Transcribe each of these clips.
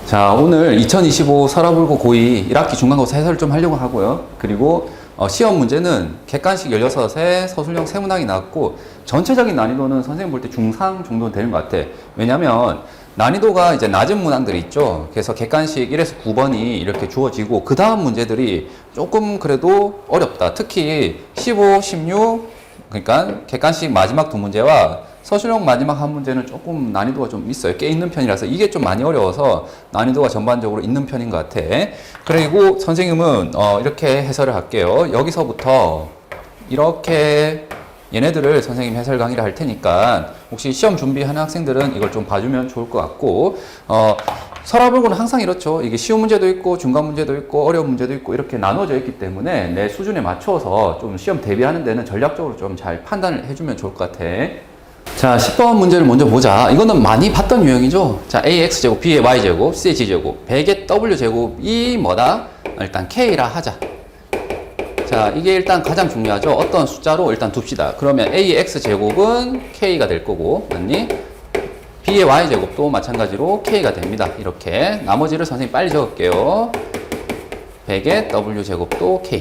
자, 오늘 2025 서라불고 고2 1학기 중간고사 해설을 좀 하려고 하고요. 그리고 시험 문제는 객관식 16에 서술형 세문항이 나왔고, 전체적인 난이도는 선생님 볼 때 중상 정도는 되는 것 같아. 왜냐면 난이도가 이제 낮은 문항들이 있죠. 그래서 객관식 1에서 9번이 이렇게 주어지고, 그 다음 문제들이 조금 그래도 어렵다. 특히 15, 16, 그러니까 객관식 마지막 두 문제와 서술형 마지막 한 문제는 조금 난이도가 좀 있어요. 꽤 있는 편이라서 이게 좀 많이 어려워서 난이도가 전반적으로 있는 편인 것 같아. 그리고 선생님은 이렇게 해설을 할게요. 여기서부터 이렇게 얘네들을 선생님 해설 강의를 할 테니까 혹시 시험 준비하는 학생들은 이걸 좀 봐주면 좋을 것 같고, 서라불고는 항상 이렇죠. 이게 쉬운 문제도 있고 중간 문제도 있고 어려운 문제도 있고 이렇게 나눠져 있기 때문에 내 수준에 맞춰서 좀 시험 대비하는 데는 전략적으로 좀 잘 판단을 해주면 좋을 것 같아. 자, 10번 문제를 먼저 보자. 이거는 많이 봤던 유형이죠. 자, AX제곱, B의 Y제곱, C의 G제곱, 100의 W제곱이 뭐다? 일단 K라 하자. 자, 이게 일단 가장 중요하죠. 어떤 숫자로 일단 둡시다. 그러면 A의 X제곱은 K가 될 거고, 맞니? B의 Y제곱도 마찬가지로 K가 됩니다. 이렇게. 나머지를 선생님 빨리 적을게요. 100의 W제곱도 K.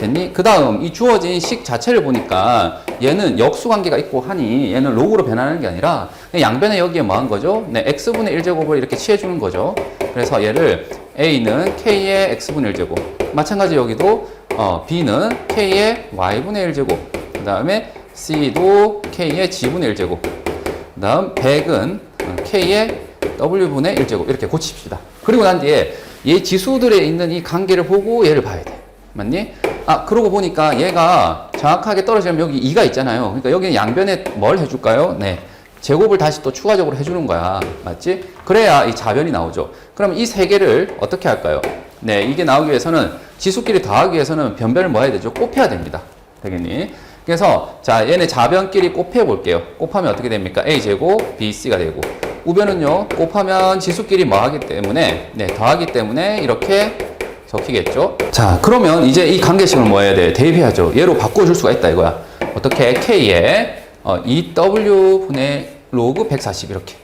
됐니? 그 다음 이 주어진 식 자체를 보니까 얘는 역수관계가 있고 하니 얘는 로그로 변하는 게 아니라 양변에 여기에 뭐 한 거죠? 네, x분의 1제곱을 이렇게 취해주는 거죠. 그래서 얘를 a는 k의 x분의 1제곱, 마찬가지 여기도 b는 k의 y분의 1제곱, 그 다음에 c도 k의 g분의 1제곱, 그 다음 100은 k의 w분의 1제곱 이렇게 고칩시다. 그리고 난 뒤에 얘 지수들에 있는 이 관계를 보고 얘를 봐야 돼. 맞니? 그러고 보니까 얘가 정확하게 떨어지면 여기 2가 있잖아요. 그러니까 여기는 양변에 뭘 해줄까요? 네. 제곱을 다시 또 추가적으로 해주는 거야. 맞지? 그래야 이 자변이 나오죠. 그럼 이 세 개를 어떻게 할까요? 네. 이게 나오기 위해서는 지수끼리 더하기 위해서는 변변을 뭐 해야 되죠? 곱해야 됩니다. 되겠니? 그래서 자, 얘네 자변끼리 곱해 볼게요. 곱하면 어떻게 됩니까? A제곱, BC가 되고, 우변은요, 곱하면 지수끼리 뭐 하기 때문에, 네, 더하기 때문에 이렇게 적히겠죠? 자, 그러면 이제 이 관계식을 뭐 해야 돼? 대입해야죠. 얘로 바꿔줄 수가 있다 이거야. 어떻게? K에 2W분의 로그 140 이렇게.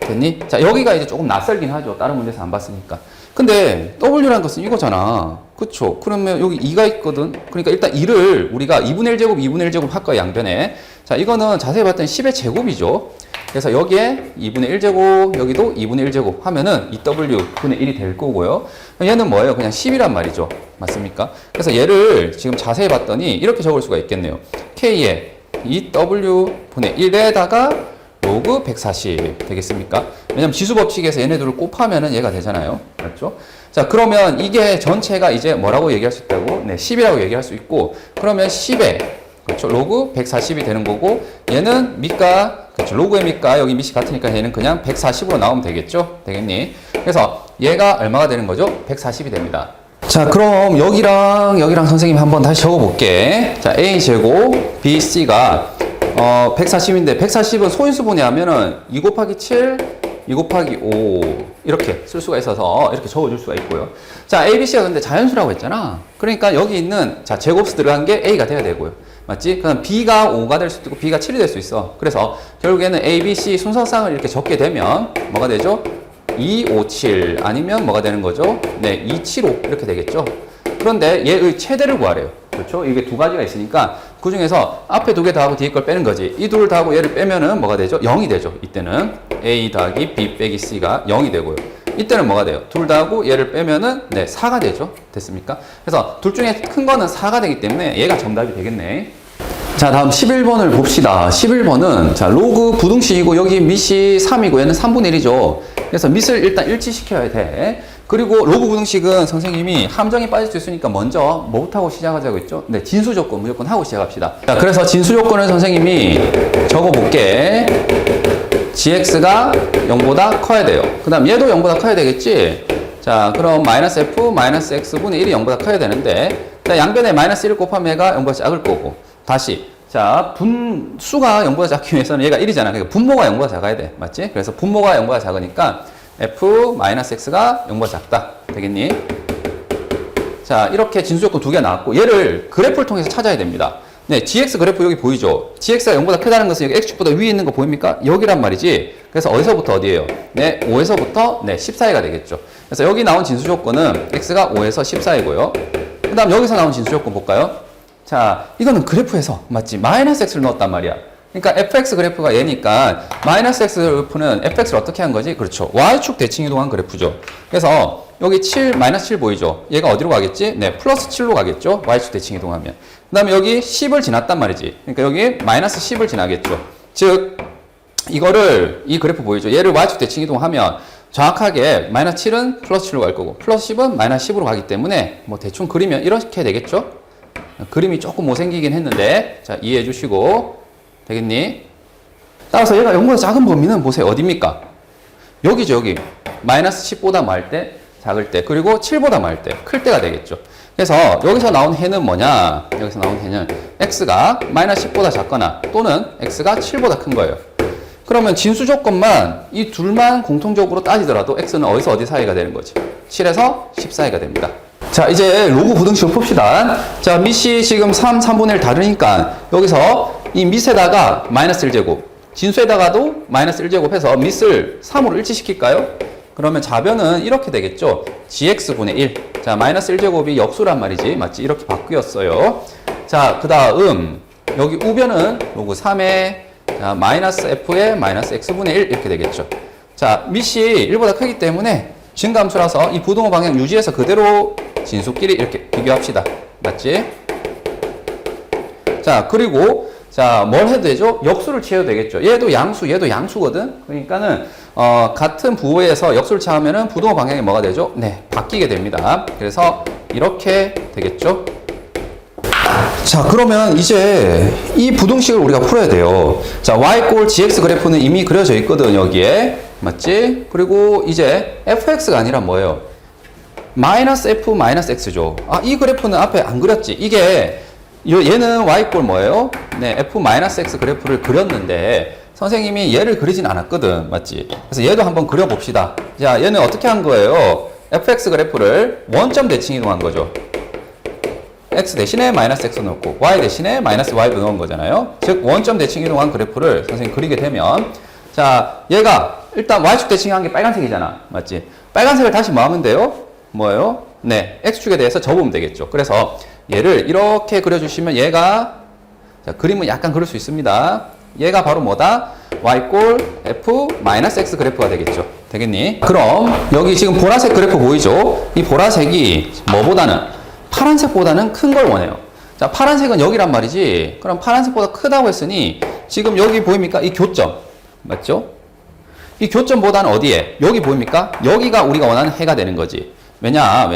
됐니? 자, 여기가 이제 조금 낯설긴 하죠. 다른 문제에서 안 봤으니까. 근데 W라는 것은 이거잖아. 그쵸? 그러면 여기 2가 있거든. 그러니까 일단 2를 우리가 2분의 1제곱, 2분의 1제곱 할까 양변에. 자, 이거는 자세히 봤더니 10의 제곱이죠. 그래서 여기에 2분의 1제곱, 여기도 2분의 1제곱 하면은 2W분의 1이 될 거고요. 얘는 뭐예요? 그냥 10이란 말이죠. 맞습니까? 그래서 얘를 지금 자세히 봤더니 이렇게 적을 수가 있겠네요. K에 2W분의 1에다가 로그 140 되겠습니까? 왜냐면 지수법칙에서 얘네들을 곱하면은 얘가 되잖아요. 맞죠? 자, 그러면 이게 전체가 이제 뭐라고 얘기할 수 있다고? 네, 10이라고 얘기할 수 있고, 그러면 10에 그렇죠. 로그 140이 되는 거고, 얘는 밑가, 그렇죠. 로그의 밑가, 여기 밑이 같으니까 얘는 그냥 140으로 나오면 되겠죠? 되겠니? 그래서 얘가 얼마가 되는 거죠? 140이 됩니다. 자, 그럼 여기랑 선생님 한번 다시 적어볼게. 자, A제곱, BC가 140인데, 140은 소인수분해 하면은 2 곱하기 7, 2 곱하기 5 이렇게 쓸 수가 있어서 이렇게 적어줄 수가 있고요. 자, ABC가 근데 자연수라고 했잖아. 그러니까 여기 있는 자 제곱수 들어간 게 A가 돼야 되고요. 맞지? 그럼 B가 5가 될 수도 있고 B가 7이 될 수 있어. 그래서 결국에는 A, B, C 순서상을 이렇게 적게 되면 뭐가 되죠? 2, 5, 7 아니면 뭐가 되는 거죠? 네, 2, 7, 5 이렇게 되겠죠? 그런데 얘의 최대를 구하래요. 그렇죠? 이게 두 가지가 있으니까 그 중에서 앞에 두 개 더하고 뒤에 걸 빼는 거지. 이 둘을 더하고 얘를 빼면은 뭐가 되죠? 0이 되죠. 이때는 A 더하기 B 빼기 C가 0이 되고요. 이때는 뭐가 돼요? 둘 더하고 얘를 빼면은 네, 4가 되죠. 됐습니까? 그래서 둘 중에 큰 거는 4가 되기 때문에 얘가 정답이 되겠네. 자, 다음 11번을 봅시다. 11번은 자, 로그 부등식이고 여기 밑이 3이고 얘는 3분의 1이죠. 그래서 밑을 일단 일치시켜야 돼. 그리고 로그 부등식은 선생님이 함정이 빠질 수 있으니까 먼저 뭐부터 하고 시작하자고 했죠? 네, 진수 조건 무조건 하고 시작합시다. 자, 그래서 진수 조건을 선생님이 적어볼게. gx가 0보다 커야 돼요. 그 다음 얘도 0보다 커야 되겠지? 자, 그럼 마이너스 f 마이너스 x분의 1이 0보다 커야 되는데, 자, 양변에 마이너스 1을 곱하면 얘가 0보다 작을 거고, 다시 자, 분수가 0보다 작기 위해서는 얘가 1이잖아. 그러니까 분모가 0보다 작아야 돼. 맞지? 그래서 분모가 0보다 작으니까 f-x가 0보다 작다. 되겠니? 자, 이렇게 진수조건 두 개 나왔고, 얘를 그래프를 통해서 찾아야 됩니다. 네, gx 그래프 여기 보이죠? gx가 0보다 크다는 것은 여기 x축보다 위에 있는 거 보입니까? 여기란 말이지. 그래서 어디서부터 어디예요? 네, 5에서부터 네, 10 사이가 되겠죠. 그래서 여기 나온 진수 조건은 x가 5에서 10 사이고요. 그 다음 여기서 나온 진수 조건 볼까요? 자, 이거는 그래프에서 맞지? 마이너스 x를 넣었단 말이야. 그러니까 fx 그래프가 얘니까 마이너스 x 그래프는 fx를 어떻게 한 거지? 그렇죠. y축 대칭 이동한 그래프죠. 그래서 여기 7, 마이너스 7 보이죠? 얘가 어디로 가겠지? 네, 플러스 7로 가겠죠? y축 대칭 이동하면. 그 다음에 여기 10을 지났단 말이지. 그러니까 여기 마이너스 10을 지나겠죠. 즉, 이거를, 이 그래프 보이죠? 얘를 y축 대칭 이동하면 정확하게 마이너스 7은 플러스 7로 갈 거고, 플러스 10은 마이너스 10으로 가기 때문에 뭐 대충 그리면 이렇게 되겠죠? 그림이 조금 못생기긴 했는데, 자, 이해해 주시고, 되겠니? 따라서 얘가 0보다 작은 범위는 보세요. 어디입니까? 여기죠, 여기. 마이너스 10보다 말 때, 작을 때, 그리고 7보다 말 때, 클 때가 되겠죠. 그래서 여기서 나온 해는 뭐냐? 여기서 나온 해는 x가 마이너스 10보다 작거나 또는 x가 7보다 큰 거예요. 그러면 진수 조건만 이 둘만 공통적으로 따지더라도 x는 어디서 어디 사이가 되는 거지? 7에서 10 사이가 됩니다. 자, 이제 로그 부등식을 풉시다. 자, 밑이 지금 3분의 1 다르니까 여기서 이 밑에다가 마이너스 1제곱, 진수에다가도 마이너스 1제곱 해서 밑을 3으로 일치시킬까요? 그러면 좌변은 이렇게 되겠죠. gx분의 1. 자, 마이너스 1제곱이 역수란 말이지. 맞지? 이렇게 바뀌었어요. 자, 그 다음 여기 우변은 로그 3의 자, 마이너스 f의 마이너스 x분의 1 이렇게 되겠죠. 자, 밑이 1보다 크기 때문에 증감수라서 이 부동호 방향 유지해서 그대로 진수끼리 이렇게 비교합시다. 맞지? 자, 그리고 자, 뭘 해도 되죠? 역수를 취해도 되겠죠. 얘도 양수, 얘도 양수거든. 그러니까는 같은 부호에서 역수를 취하면은 부동호 방향이 뭐가 되죠? 네, 바뀌게 됩니다. 그래서 이렇게 되겠죠. 자, 그러면 이제 이 부등식을 우리가 풀어야 돼요. 자, y gx 그래프는 이미 그려져 있거든, 여기에. 맞지? 그리고 이제 fx가 아니라 뭐예요? 마이너스 f 마이너스 x죠. 아, 이 그래프는 앞에 안 그렸지. 이게 얘는 y 뭐예요? 네, f 마이너스 x 그래프를 그렸는데 선생님이 얘를 그리진 않았거든. 맞지? 그래서 얘도 한번 그려봅시다. 자, 얘는 어떻게 한 거예요? fx 그래프를 원점 대칭 이동한 거죠. x 대신에 마이너스 x 넣고 y 대신에 마이너스 y 넣은 거잖아요. 즉 원점 대칭 이동한 그래프를 선생님 그리게 되면 자, 얘가 일단 y축 대칭한 게 빨간색이잖아. 맞지? 빨간색을 다시 뭐 하면 돼요? 뭐예요? 네, x축에 대해서 접으면 되겠죠. 그래서 얘를 이렇게 그려주시면 얘가 자, 그림은 약간 그릴 수 있습니다. 얘가 바로 뭐다? y f 마이너스 x 그래프가 되겠죠. 되겠니? 그럼 여기 지금 보라색 그래프 보이죠? 이 보라색이 뭐보다는 파란색보다는 큰 걸 원해요. 자, 파란색은 여기란 말이지. 그럼 파란색보다 크다고 했으니 지금 여기 보입니까? 이 교점. 맞죠? 이 교점보다는 어디에? 여기 보입니까? 여기가 우리가 원하는 해가 되는 거지. 왜냐?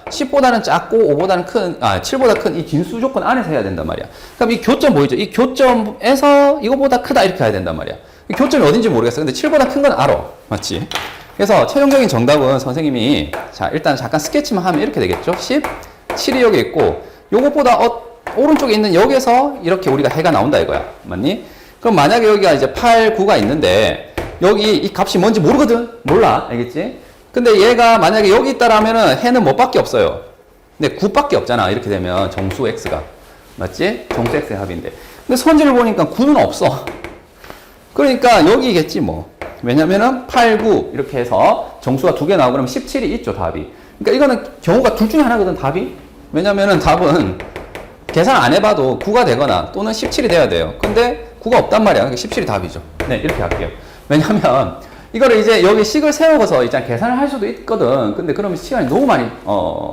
10보다는 작고 5보다는 큰, 7보다 큰 이 진수 조건 안에서 해야 된단 말이야. 그럼 이 교점 보이죠? 이 교점에서 이거보다 크다 이렇게 해야 된단 말이야. 이 교점이 어딘지 모르겠어. 근데 7보다 큰 건 알아. 맞지? 그래서 최종적인 정답은 선생님이 자, 일단 잠깐 스케치만 하면 이렇게 되겠죠? 10, 7이 여기 있고 요것보다 오른쪽에 있는 여기에서 이렇게 우리가 해가 나온다 이거야. 맞니? 그럼 만약에 여기가 이제 8, 9가 있는데 여기 이 값이 뭔지 모르거든? 몰라. 알겠지? 근데 얘가 만약에 여기 있다라면은 해는 뭐밖에 없어요. 근데 9밖에 없잖아. 이렇게 되면 정수 x가. 맞지? 정수 x의 합인데. 근데 선지를 보니까 9는 없어. 그러니까 여기겠지 뭐. 왜냐면은 8, 9 이렇게 해서 정수가 2개 나오고 그러면 17이 있죠, 답이. 그러니까 이거는 경우가 둘 중에 하나거든, 답이. 왜냐면은 답은 계산 안 해봐도 9가 되거나 또는 17이 돼야 돼요. 근데 9가 없단 말이야. 그러니까 17이 답이죠. 네, 이렇게 할게요. 왜냐면 이거를 이제 여기 식을 세우고서 이제 계산을 할 수도 있거든. 근데 그러면 시간이 너무 많이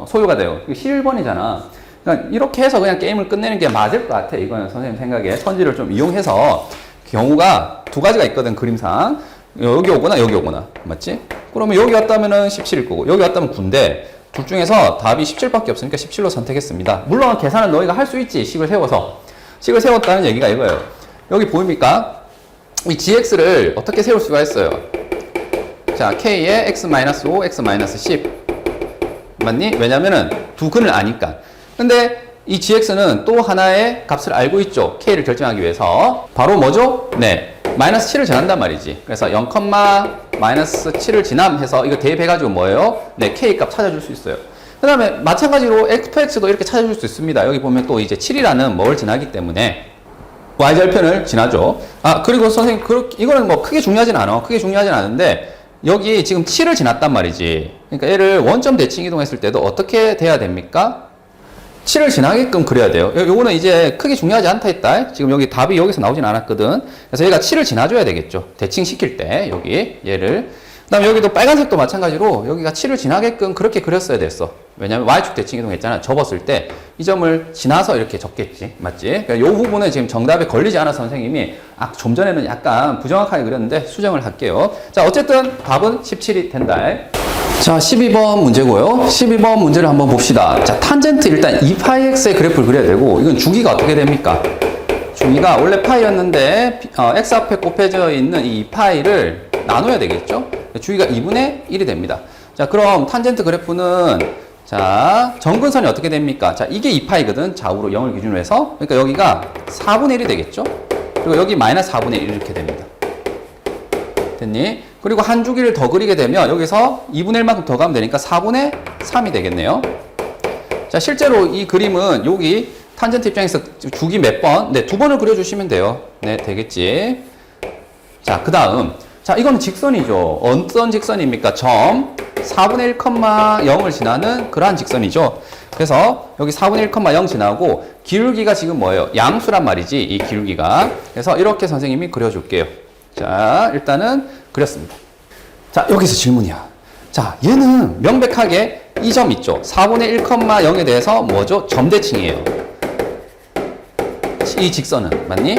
소요가 돼요. 이게 11번이잖아. 그러니까 이렇게 해서 그냥 게임을 끝내는 게 맞을 것 같아. 이거는 선생님 생각에 선지를 좀 이용해서 경우가 두 가지가 있거든, 그림상. 여기 오거나 여기 오거나. 맞지? 그러면 여기 왔다면은 17일 거고 여기 왔다면 9인데 둘 중에서 답이 17밖에 없으니까 17로 선택했습니다. 물론 계산을 너희가 할 수 있지. 식을 세워서. 식을 세웠다는 얘기가 이거예요. 여기 보입니까? 이 gx를 어떻게 세울 수가 있어요? 자, k에 x-5, x-10 맞니? 왜냐면은 두 근을 아니까. 근데 이 gx는 또 하나의 값을 알고 있죠. k를 결정하기 위해서. 바로 뭐죠? 네, 마이너스 7을 전한단 말이지. 그래서 0, 마이너스 7을 지남해서 이거 대입해가지고 뭐예요? 네, k 값 찾아줄 수 있어요. 그 다음에 마찬가지로 fx도 이렇게 찾아줄 수 있습니다. 여기 보면 또 이제 7이라는 뭘 지나기 때문에 y절편을 지나죠. 아, 그리고 선생님, 이거는 뭐 크게 중요하진 않아. 크게 중요하진 않은데, 여기 지금 7을 지났단 말이지. 그러니까 얘를 원점 대칭 이동했을 때도 어떻게 돼야 됩니까? 7을 지나게끔 그려야 돼요. 요거는 이제 크게 중요하지 않다 했다. 지금 여기 답이 여기서 나오진 않았거든. 그래서 얘가 7을 지나줘야 되겠죠. 대칭 시킬 때, 여기, 얘를. 그 다음에 여기도 빨간색도 마찬가지로 여기가 7을 지나게끔 그렇게 그렸어야 됐어. 왜냐면 Y축 대칭 이동했잖아. 접었을 때 이 점을 지나서 이렇게 접겠지. 맞지? 그러니까 요 부분은 지금 정답에 걸리지 않아서 선생님이 좀 전에는 약간 부정확하게 그렸는데 수정을 할게요. 자, 어쨌든 답은 17이 된다. 자, 12번 문제고요. 12번 문제를 한번 봅시다. 자, 탄젠트 일단 2파이x의 그래프를 그려야 되고, 이건 주기가 어떻게 됩니까? 주기가 원래 파이였는데 x 앞에 곱해져 있는 이 2파이를 나눠야 되겠죠? 주기가 2분의 1이 됩니다. 자, 그럼 탄젠트 그래프는 자, 점근선이 어떻게 됩니까? 자, 이게 2파이거든. 좌우로 0을 기준으로 해서. 그러니까 여기가 4분의 1이 되겠죠? 그리고 여기 마이너스 4분의 1 이렇게 됩니다. 됐니? 그리고 한 주기를 더 그리게 되면 여기서 2분의 1만큼 더 가면 되니까 4분의 3이 되겠네요. 자, 실제로 이 그림은 여기 탄젠트 입장에서 주기 몇 번? 네, 2번을 그려주시면 돼요. 네, 되겠지. 자, 그 다음. 자, 이건 직선이죠. 어떤 직선입니까? 점 4분의 1,0을 지나는 그러한 직선이죠. 그래서 여기 4분의 1,0 지나고 기울기가 지금 뭐예요? 양수란 말이지, 이 기울기가. 그래서 이렇게 선생님이 그려줄게요. 자, 일단은 그렸습니다. 자, 여기서 질문이야. 자, 얘는 명백하게 이 점 있죠. 4분의 1,0에 대해서 뭐죠? 점대칭이에요. 이 직선은. 맞니?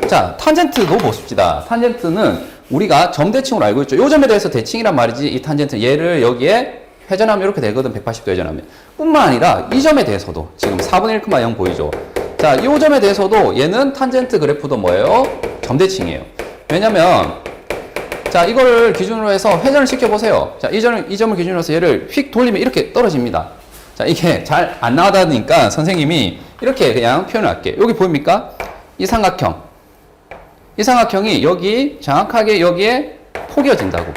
자, 탄젠트도 보십시다. 탄젠트는 우리가 점대칭으로 알고 있죠. 요 점에 대해서 대칭이란 말이지, 이 탄젠트. 얘를 여기에 회전하면 이렇게 되거든. 180도 회전하면. 뿐만 아니라 이 점에 대해서도 지금 4분의 1,0 보이죠. 자, 이 점에 대해서도 얘는 탄젠트 그래프도 뭐예요? 점대칭이에요. 왜냐면, 자, 이거를 기준으로 해서 회전을 시켜보세요. 자, 이 점을 기준으로 해서 얘를 휙 돌리면 이렇게 떨어집니다. 자, 이게 잘 안 나와다니까 선생님이 이렇게 그냥 표현을 할게요. 여기 보입니까? 이 삼각형. 이 삼각형이 여기 정확하게 여기에 포개어진다고.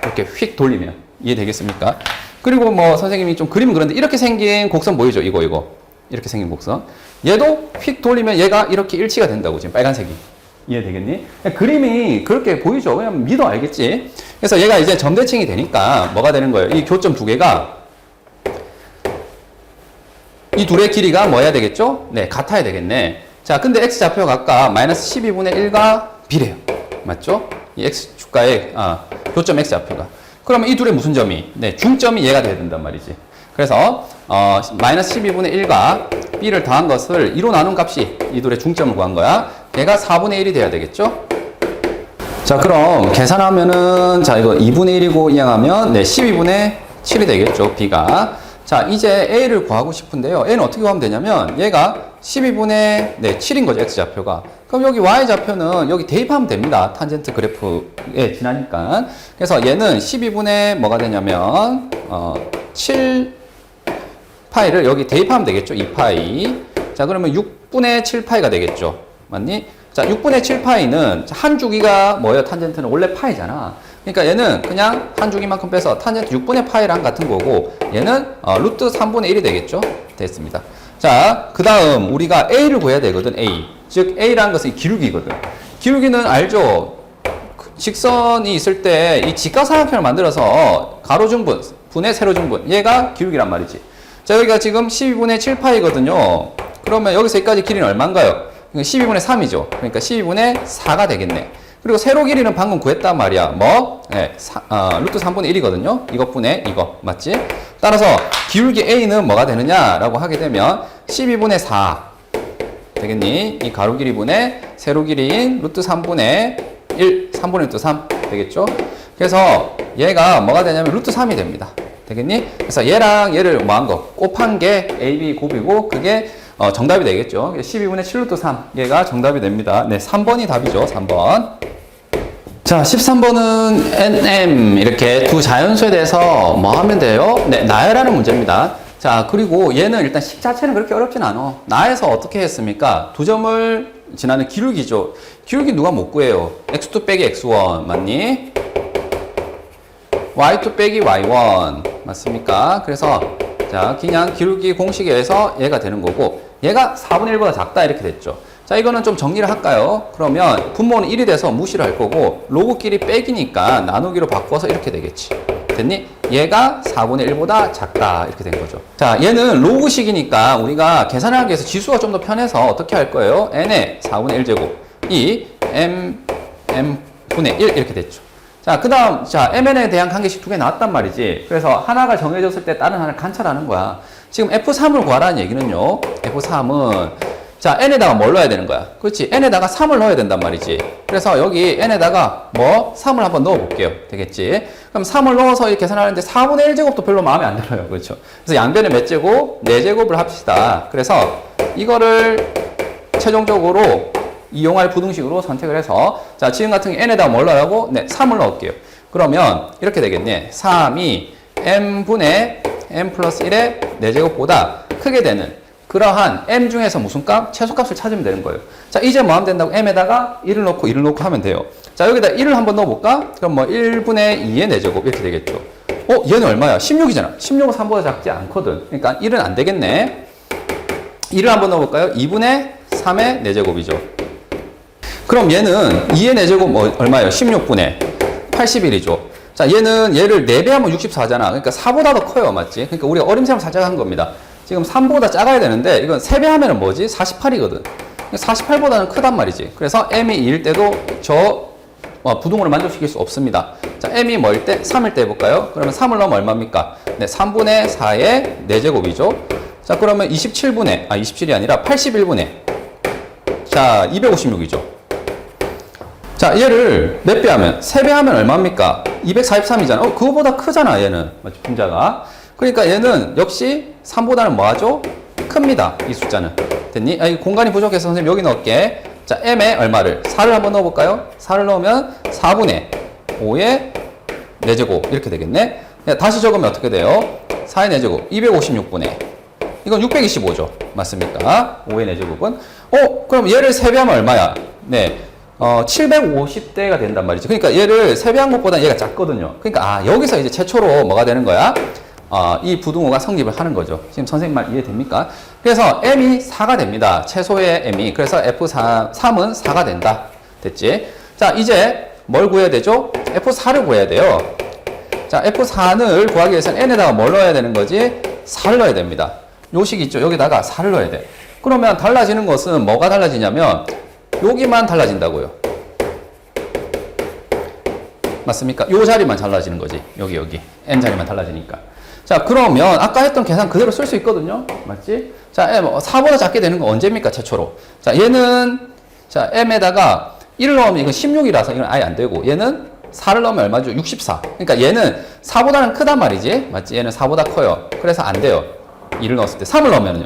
이렇게 휙 돌리면. 이해되겠습니까? 그리고 뭐 선생님이 좀 그림은 그런데 이렇게 생긴 곡선 보이죠? 이거. 이렇게 생긴 곡선. 얘도 휙 돌리면 얘가 이렇게 일치가 된다고. 지금 빨간색이. 이해되겠니? 그림이 그렇게 보이죠? 그냥 믿어 알겠지? 그래서 얘가 이제 점대칭이 되니까 뭐가 되는 거예요? 이 교점 두 개가 이 둘의 길이가 뭐 해야 되겠죠? 네, 같아야 되겠네. 자, 근데 x좌표가 아까 마이너스 12분의 1과 비례해요. 맞죠? 이 x축과의 교점 x좌표가. 그러면 이 둘의 무슨 점이? 네, 중점이 얘가 돼야 된단 말이지. 그래서 마이너스 12분의 1과 b를 더한 것을 2로 나눈 값이 이 둘의 중점을 구한 거야. 얘가 4분의 1이 돼야 되겠죠? 자, 그럼 계산하면은 자, 이거 2분의 1이고 이항하면 네, 12분의 7이 되겠죠, b가. 자, 이제 a를 구하고 싶은데요. a는 어떻게 구하면 되냐면 얘가 12분의 7인 거죠, x좌표가. 그럼 여기 y좌표는 여기 대입하면 됩니다. 탄젠트 그래프에 지나니까. 그래서 얘는 12분의 뭐가 되냐면 7파이를 여기 대입하면 되겠죠, 2파이. 자, 그러면 6분의 7파이가 되겠죠. 맞니? 자, 6분의 7파이는 한 주기가 뭐예요? 탄젠트는 원래 파이잖아. 그러니까 얘는 그냥 한 주기만큼 빼서 탄젠트 6분의 파이랑 같은 거고, 얘는 루트 3분의 1이 되겠죠? 됐습니다. 자, 그 다음 우리가 a를 구해야 되거든, a. 즉 a라는 것은 기울기거든. 기울기는 알죠? 직선이 있을 때 이 직각삼각형을 만들어서 가로중분, 분의 세로중분, 얘가 기울기란 말이지. 자, 여기가 지금 12분의 7파이거든요. 그러면 여기서 여기까지 길이는 얼마인가요? 12분의 3이죠. 그러니까 12분의 4가 되겠네. 그리고 세로 길이는 방금 구했단 말이야. 뭐? 네, 루트 3분의 1이거든요. 이것분의 이거. 맞지? 따라서 기울기 A는 뭐가 되느냐라고 하게 되면 12분의 4 되겠니? 이 가로 길이분의 세로 길이인 루트 3분의 1, 3분의 루트 3 되겠죠? 그래서 얘가 뭐가 되냐면 루트 3이 됩니다. 되겠니? 그래서 얘랑 얘를 뭐 한 거? 곱한 게 AB 곱이고 그게 정답이 되겠죠. 12분의 7 루트 3. 얘가 정답이 됩니다. 네, 3번이 답이죠. 3번. 자, 13번은 NM 이렇게 두 자연수에 대해서 뭐 하면 돼요? 네, 나열하는 문제입니다. 자, 그리고 얘는 일단 식 자체는 그렇게 어렵진 않아. 나에서 어떻게 했습니까? 두 점을 지나는 기울기죠. 기울기 누가 못 구해요? x2 빼기 x1 맞니? y2 빼기 y1 맞습니까? 그래서 자, 그냥 기울기 공식에 의해서 얘가 되는 거고 얘가 4분의 1보다 작다 이렇게 됐죠. 자, 자, 이거는 좀 정리를 할까요? 그러면 분모는 1이 돼서 무시를 할 거고 로그끼리 빼기니까 나누기로 바꿔서 이렇게 되겠지. 됐니? 얘가 4분의 1보다 작다 이렇게 된 거죠. 자, 얘는 로그식이니까 우리가 계산하기 위해서 지수가 좀 더 편해서 어떻게 할 거예요? n의 4분의 1제곱 이 m분의 1 이렇게 됐죠. 자, 그 다음, 자, mn에 대한 관계식 두 개 나왔단 말이지. 그래서 하나가 정해졌을 때 다른 하나를 관찰하는 거야. 지금 F3을 구하라는 얘기는요. F3은, 자, n에다가 뭘 넣어야 되는 거야? 그렇지. n에다가 3을 넣어야 된단 말이지. 그래서 여기 n에다가 뭐? 3을 한번 넣어 볼게요. 되겠지? 그럼 3을 넣어서 이렇게 계산하는데 4분의 1제곱도 별로 마음에 안 들어요. 그렇죠? 그래서 양변에 몇 제곱? 4제곱을 합시다. 그래서 이거를 최종적으로 이용할 부등식으로 선택을 해서 자, 지금 같은 경우 n에다가 뭘 넣으라고? 네, 3을 넣을게요. 그러면 이렇게 되겠네. 3이 m분의 m 플러스 1의 4제곱보다 크게 되는 그러한 m 중에서 무슨 값? 최소값을 찾으면 되는 거예요. 자, 이제 뭐 하면 된다고? m에다가 1을 넣고 1을 넣고 하면 돼요. 자, 여기다 1을 한번 넣어볼까? 그럼 뭐 1분의 2의 4제곱 이렇게 되겠죠. 얘는 얼마야? 16이잖아. 16은 3보다 작지 않거든. 그러니까 1은 안 되겠네. 1을 한번 넣어볼까요? 2분의 3의 4제곱이죠. 그럼 얘는 2의 4제곱 뭐 얼마예요? 16분의 81이죠. 자, 얘는 얘를 4배 하면 64잖아. 그러니까 4보다 더 커요. 맞지? 그러니까 우리가 어림셈을 살짝 한 겁니다. 지금 3보다 작아야 되는데 이건 3배 하면은 뭐지? 48이거든. 48보다는 크단 말이지. 그래서 m이 2일 때도 저 부등호를 만족시킬 수 없습니다. 자, m이 뭐일 때? 3일 때 해볼까요? 그러면 3을 넣으면 얼마입니까? 네, 3분의 4의 4제곱이죠. 자, 그러면 27이 아니라 81분의 자, 256이죠. 자, 얘를 몇 배 하면? 3배 하면 얼마입니까? 243이잖아. 그거보다 크잖아, 얘는. 맞지? 분자가. 그러니까 얘는 역시 3보다는 뭐하죠? 큽니다. 이 숫자는. 됐니? 이 공간이 부족해서 선생님 여기 넣을게. 자, m에 얼마를? 4를 한번 넣어볼까요? 4를 넣으면 4분의 5의 4제곱. 이렇게 되겠네. 다시 적으면 어떻게 돼요? 4의 4제곱. 256분의. 이건 625죠. 맞습니까? 5의 4제곱은. 그럼 얘를 3배 하면 얼마야? 네. 750대가 된단 말이죠. 그러니까 얘를 3배 한 것보다 얘가 작거든요. 그러니까, 여기서 이제 최초로 뭐가 되는 거야? 이 부등호가 성립을 하는 거죠. 지금 선생님 말 이해됩니까? 그래서 m이 4가 됩니다. 최소의 m이. 그래서 F3은 4가 된다. 됐지? 자, 이제 뭘 구해야 되죠? F4를 구해야 돼요. 자, F4를 구하기 위해서는 n에다가 뭘 넣어야 되는 거지? 4를 넣어야 됩니다. 요식 있죠? 여기다가 4를 넣어야 돼. 그러면 달라지는 것은 뭐가 달라지냐면 여기만 달라진다고요. 맞습니까? 요 자리만 달라지는 거지. 여기. n 자리만 달라지니까. 자, 그러면 아까 했던 계산 그대로 쓸 수 있거든요. 맞지? 자, m 4보다 작게 되는 건 언제입니까? 최초로. 자, 얘는 자, m에다가 1을 넣으면 이건 16이라서 이건 아예 안 되고 얘는 4를 넣으면 얼마죠? 64. 그러니까 얘는 4보다는 크단 말이지. 맞지? 얘는 4보다 커요. 그래서 안 돼요. 2를 넣었을 때 3을 넣으면요.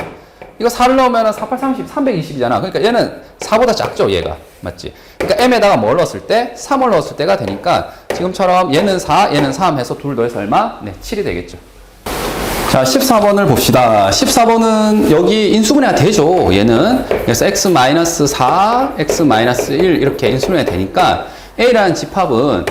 이거 4를 넣으면 4, 8, 30, 320이잖아. 그러니까 얘는 4보다 작죠, 얘가. 맞지? 그러니까 m에다가 뭘 넣었을 때? 3을 넣었을 때가 되니까 지금처럼 얘는 4, 얘는 3 해서 둘 더해서 얼마? 네, 7이 되겠죠. 자, 14번을 봅시다. 14번은 여기 인수분해가 되죠, 얘는. 그래서 x-4, x-1 이렇게 인수분해가 되니까 A라는 집합은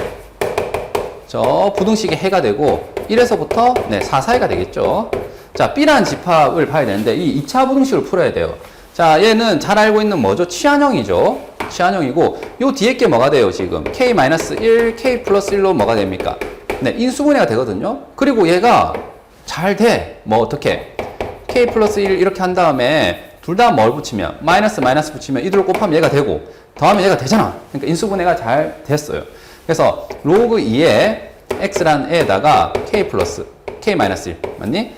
저 부등식의 해가 되고 1에서부터 네, 4 사이가 되겠죠. 자, B라는 집합을 봐야 되는데 이 2차 부등식을 풀어야 돼요. 자, 얘는 잘 알고 있는 뭐죠? 취한형이죠. 취한형이고 요 뒤에 게 뭐가 돼요, 지금? K-1, K 플러스 1로 뭐가 됩니까? 네, 인수분해가 되거든요. 그리고 얘가 잘 돼. 뭐 어떻게? K 플러스 1 이렇게 한 다음에 둘 다 뭘 붙이면? 마이너스 붙이면 이들을 곱하면 얘가 되고 더하면 얘가 되잖아. 그러니까 인수분해가 잘 됐어요. 그래서 로그 2에 x라는 애에다가 K 플러스 K-1 맞니?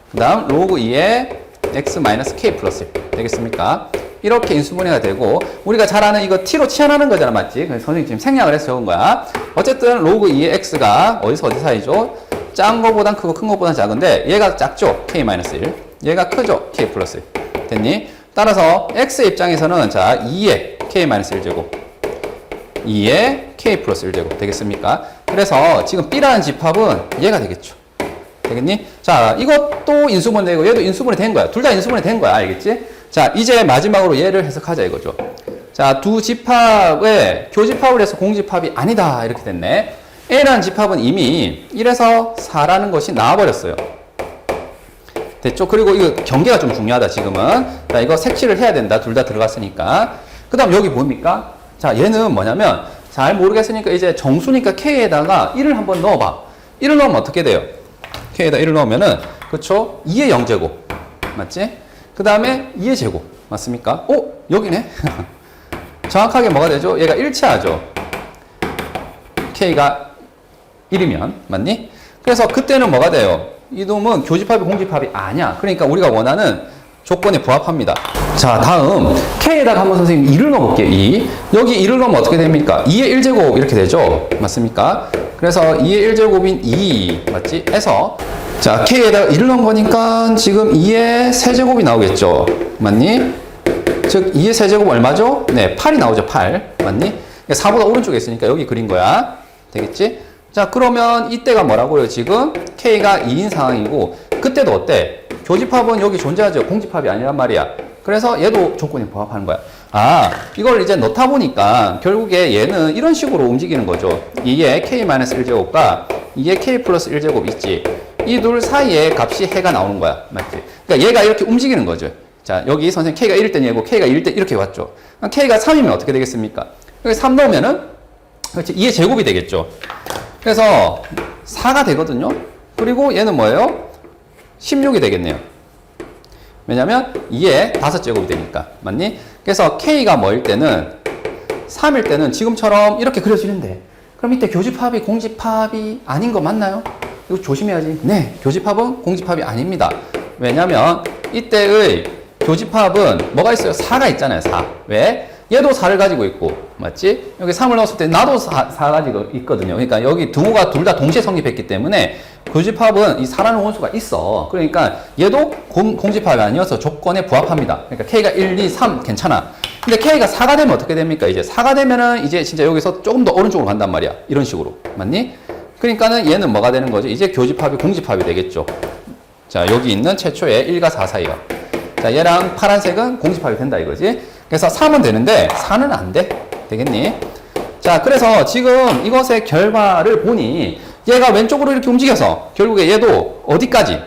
그 다음 로그 2에 x 마이너스 k 플러스 1 되겠습니까? 이렇게 인수분해가 되고 우리가 잘 아는 이거 t로 치환하는 거잖아. 맞지? 그래서 선생님 지금 생략을 해서 적은 거야. 어쨌든 로그 2의 x가 어디서 어디 사이죠? 작은 거보단 크고 큰 거보단 작은데 얘가 작죠? k-1 얘가 크죠? k 플러스 1 됐니? 따라서 x 입장에서는 자 2의 k-1제곱 2의 k 플러스 1제곱 되겠습니까? 그래서 지금 b라는 집합은 얘가 되겠죠. 되겠니? 자, 이것도 인수분해 되고 얘도 인수분해 된 거야. 둘 다 인수분해 된 거야. 알겠지? 자, 이제 마지막으로 얘를 해석하자 이거죠. 자, 두 집합의 교집합을 해서 공집합이 아니다. 이렇게 됐네. A라는 집합은 이미 1에서 4라는 것이 나와버렸어요. 됐죠? 그리고 이거 경계가 좀 중요하다, 지금은. 자, 이거 색칠을 해야 된다. 둘 다 들어갔으니까. 그 다음 여기 뭡니까? 자, 얘는 뭐냐면, 잘 모르겠으니까 이제 정수니까 K에다가 1을 한번 넣어봐. 1을 넣으면 어떻게 돼요? K에다 1을 넣으면은, 그쵸? 2의 0제곱. 맞지? 그 다음에 2의 제곱. 맞습니까? 오! 여기네? 정확하게 뭐가 되죠? 얘가 일치하죠? K가 1이면. 맞니? 그래서 그때는 뭐가 돼요? 이 놈은 교집합이 공집합이 아니야. 그러니까 우리가 원하는 조건에 부합합니다. 자, 다음 K에다가 한번 선생님 2를 넣어볼게요. 2. 여기 2를 넣으면 어떻게 됩니까? 2의 1제곱 이렇게 되죠? 맞습니까? 그래서 2의 1제곱인 2 맞지? 해서 자, K에다가 2를 넣은 거니까 지금 2의 세제곱이 나오겠죠? 맞니? 즉 2의 세제곱 얼마죠? 네, 8이 나오죠. 8 맞니? 4보다 오른쪽에 있으니까 여기 그린 거야. 되겠지? 자, 그러면 이때가 뭐라고요? 지금 K가 2인 상황이고 그때도 어때? 교집합은 여기 존재하죠. 공집합이 아니란 말이야. 그래서 얘도 조건에 부합하는 거야. 아, 이걸 이제 넣다 보니까 결국에 얘는 이런 식으로 움직이는 거죠. 2의 K-1제곱과 2의 K 플러스 1제곱 있지. 이 둘 사이에 값이 해가 나오는 거야. 맞지? 그러니까 얘가 이렇게 움직이는 거죠. 자, 여기 선생님 K가 1일 땐 얘고 K가 1일 때 이렇게 왔죠. K가 3이면 어떻게 되겠습니까? 여기 3 넣으면은 그렇지, 2의 제곱이 되겠죠. 그래서 4가 되거든요. 그리고 얘는 뭐예요? 16이 되겠네요. 왜냐면 2의 5제곱이 되니까. 맞니? 그래서 K가 뭐일 때는 3일 때는 지금처럼 이렇게 그려지는데 그럼 이때 교집합이 공집합이 아닌 거 맞나요? 이거 조심해야지. 네, 교집합은 공집합이 아닙니다. 왜냐면 이때의 교집합은 뭐가 있어요? 4가 있잖아요. 4. 왜? 얘도 4를 가지고 있고, 맞지? 여기 3을 넣었을 때 나도 4 가지고 있거든요. 그러니까 여기 두가 둘 다 동시에 성립했기 때문에 교집합은 이 4라는 원수가 있어. 그러니까 얘도 공집합이 아니어서 조건에 부합합니다. 그러니까 K가 1, 2, 3 괜찮아. 근데 K가 4가 되면 어떻게 됩니까? 이제 4가 되면은 이제 진짜 여기서 조금 더 오른쪽으로 간단 말이야. 이런 식으로. 맞니? 그러니까는 얘는 뭐가 되는 거죠? 이제 교집합이 공집합이 되겠죠. 자, 여기 있는 최초의 1과 4 사이야. 자, 얘랑 파란색은 공집합이 된다 이거지. 그래서 3은 되는데 4는 안 돼. 되겠니? 자, 그래서 지금 이것의 결과를 보니 얘가 왼쪽으로 이렇게 움직여서 결국에 얘도 어디까지?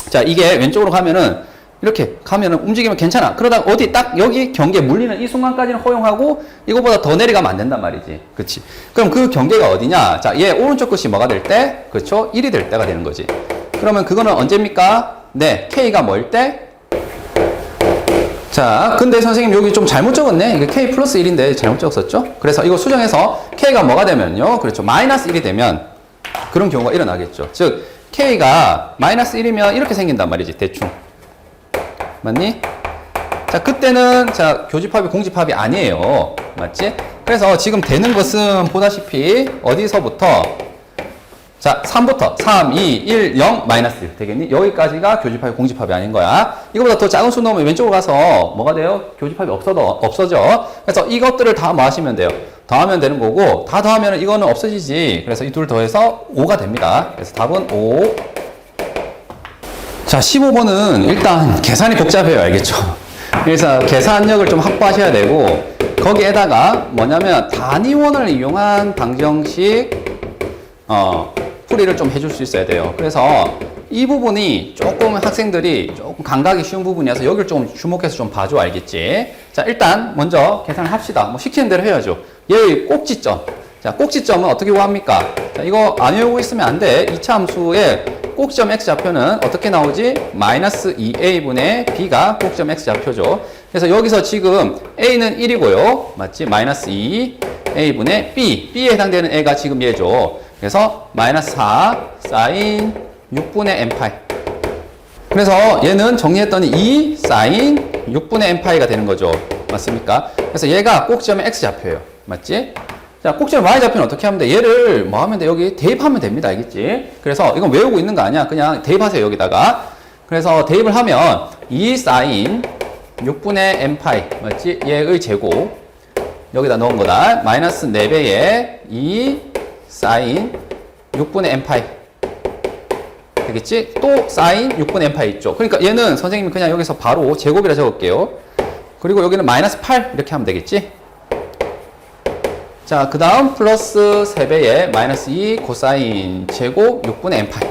자, 이게 왼쪽으로 가면은 이렇게 가면은 움직이면 괜찮아. 그러다가 어디 딱 여기 경계에 물리는 이 순간까지는 허용하고 이거보다 더 내려가면 안 된단 말이지. 그렇지? 그럼 그 경계가 어디냐? 자, 얘 오른쪽 끝이 뭐가 될 때? 그렇죠? 1이 될 때가 되는 거지. 그러면 그거는 언제입니까? 네, K가 뭐일 때? 자, 근데 선생님 여기 좀 잘못 적었네. 이게 K 플러스 1인데 잘못 적었었죠? 그래서 이거 수정해서 K가 뭐가 되면요. 그렇죠. 마이너스 1이 되면 그런 경우가 일어나겠죠. 즉, K가 마이너스 1이면 이렇게 생긴단 말이지. 대충. 맞니? 자, 그때는 자, 교집합이 공집합이 아니에요. 맞지? 그래서 지금 되는 것은 보다시피 어디서부터 자, 3부터 3, 2, 1, 0, 마이너스 1 되겠니? 여기까지가 교집합이 공집합이 아닌 거야. 이거보다 더 작은 수 넣으면 왼쪽으로 가서 뭐가 돼요? 교집합이 없어져. 그래서 이것들을 다 뭐 하시면 돼요? 더하면 되는 거고 다 더하면 이거는 없어지지. 그래서 이 둘 더해서 5가 됩니다. 그래서 답은 5. 자, 15번은 일단 계산이 복잡해요. 알겠죠? 그래서 계산력을 좀 확보하셔야 되고 거기에다가 뭐냐면 단위원을 이용한 방정식 풀이를 좀 해줄 수 있어야 돼요. 그래서 이 부분이 조금 학생들이 조금 감각이 쉬운 부분이라서 여기를 좀 주목해서 좀 봐줘. 알겠지? 자, 일단 먼저 계산을 합시다. 뭐 시키는 대로 해야죠. 얘의 꼭지점. 자, 꼭지점은 어떻게 구합니까? 자, 이거 안 외우고 있으면 안 돼. 2차 함수의 꼭지점 x좌표는 어떻게 나오지? 마이너스 2a분의 b가 꼭지점 x좌표죠. 그래서 여기서 지금 a는 1이고요. 맞지? 마이너스 2a분의 b에 해당되는 애가 지금 얘죠. 그래서 마이너스 4 사인 6분의 n파이. 그래서 얘는 정리했더니 2 사인 6분의 n파이가 되는 거죠. 맞습니까? 그래서 얘가 꼭지점의 x좌표예요. 맞지? 자, 꼭지점 y좌표는 어떻게 하면 돼? 얘를 뭐 하면 돼? 여기 대입하면 됩니다. 알겠지? 그래서 이건 외우고 있는 거 아니야. 그냥 대입하세요. 여기다가. 그래서 대입을 하면 2 사인 6분의 n파이. 맞지? 얘의 제곱. 여기다 넣은 거다. 마이너스 4배의 2 사인 6분의 n파이. 되겠지? 또 사인 6분의 n파이 있죠. 그러니까 얘는 선생님이 그냥 여기서 바로 제곱이라 적을게요. 그리고 여기는 마이너스 8 이렇게 하면 되겠지? 자, 그 다음 플러스 3배의 마이너스 2 코사인 제곱 6분의 n파이.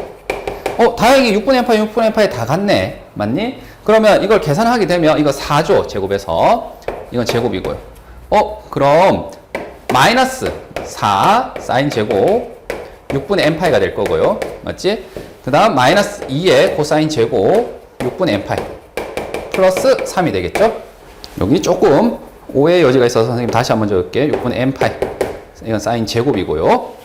다행히 6분의 n파이, 6분의 n파이 다 같네. 맞니? 그러면 이걸 계산하게 되면 이거 4죠. 제곱에서. 이건 제곱이고요. 그럼 마이너스 4 사인 제곱 6분의 n파이가 될 거고요. 맞지? 그 다음 마이너스 2의 코사인 제곱 6분의 n파이 플러스 3이 되겠죠? 여기 조금 오해의 여지가 있어서 선생님 다시 한번 적을게요. 6분의 n파이. 이건 사인 제곱이고요.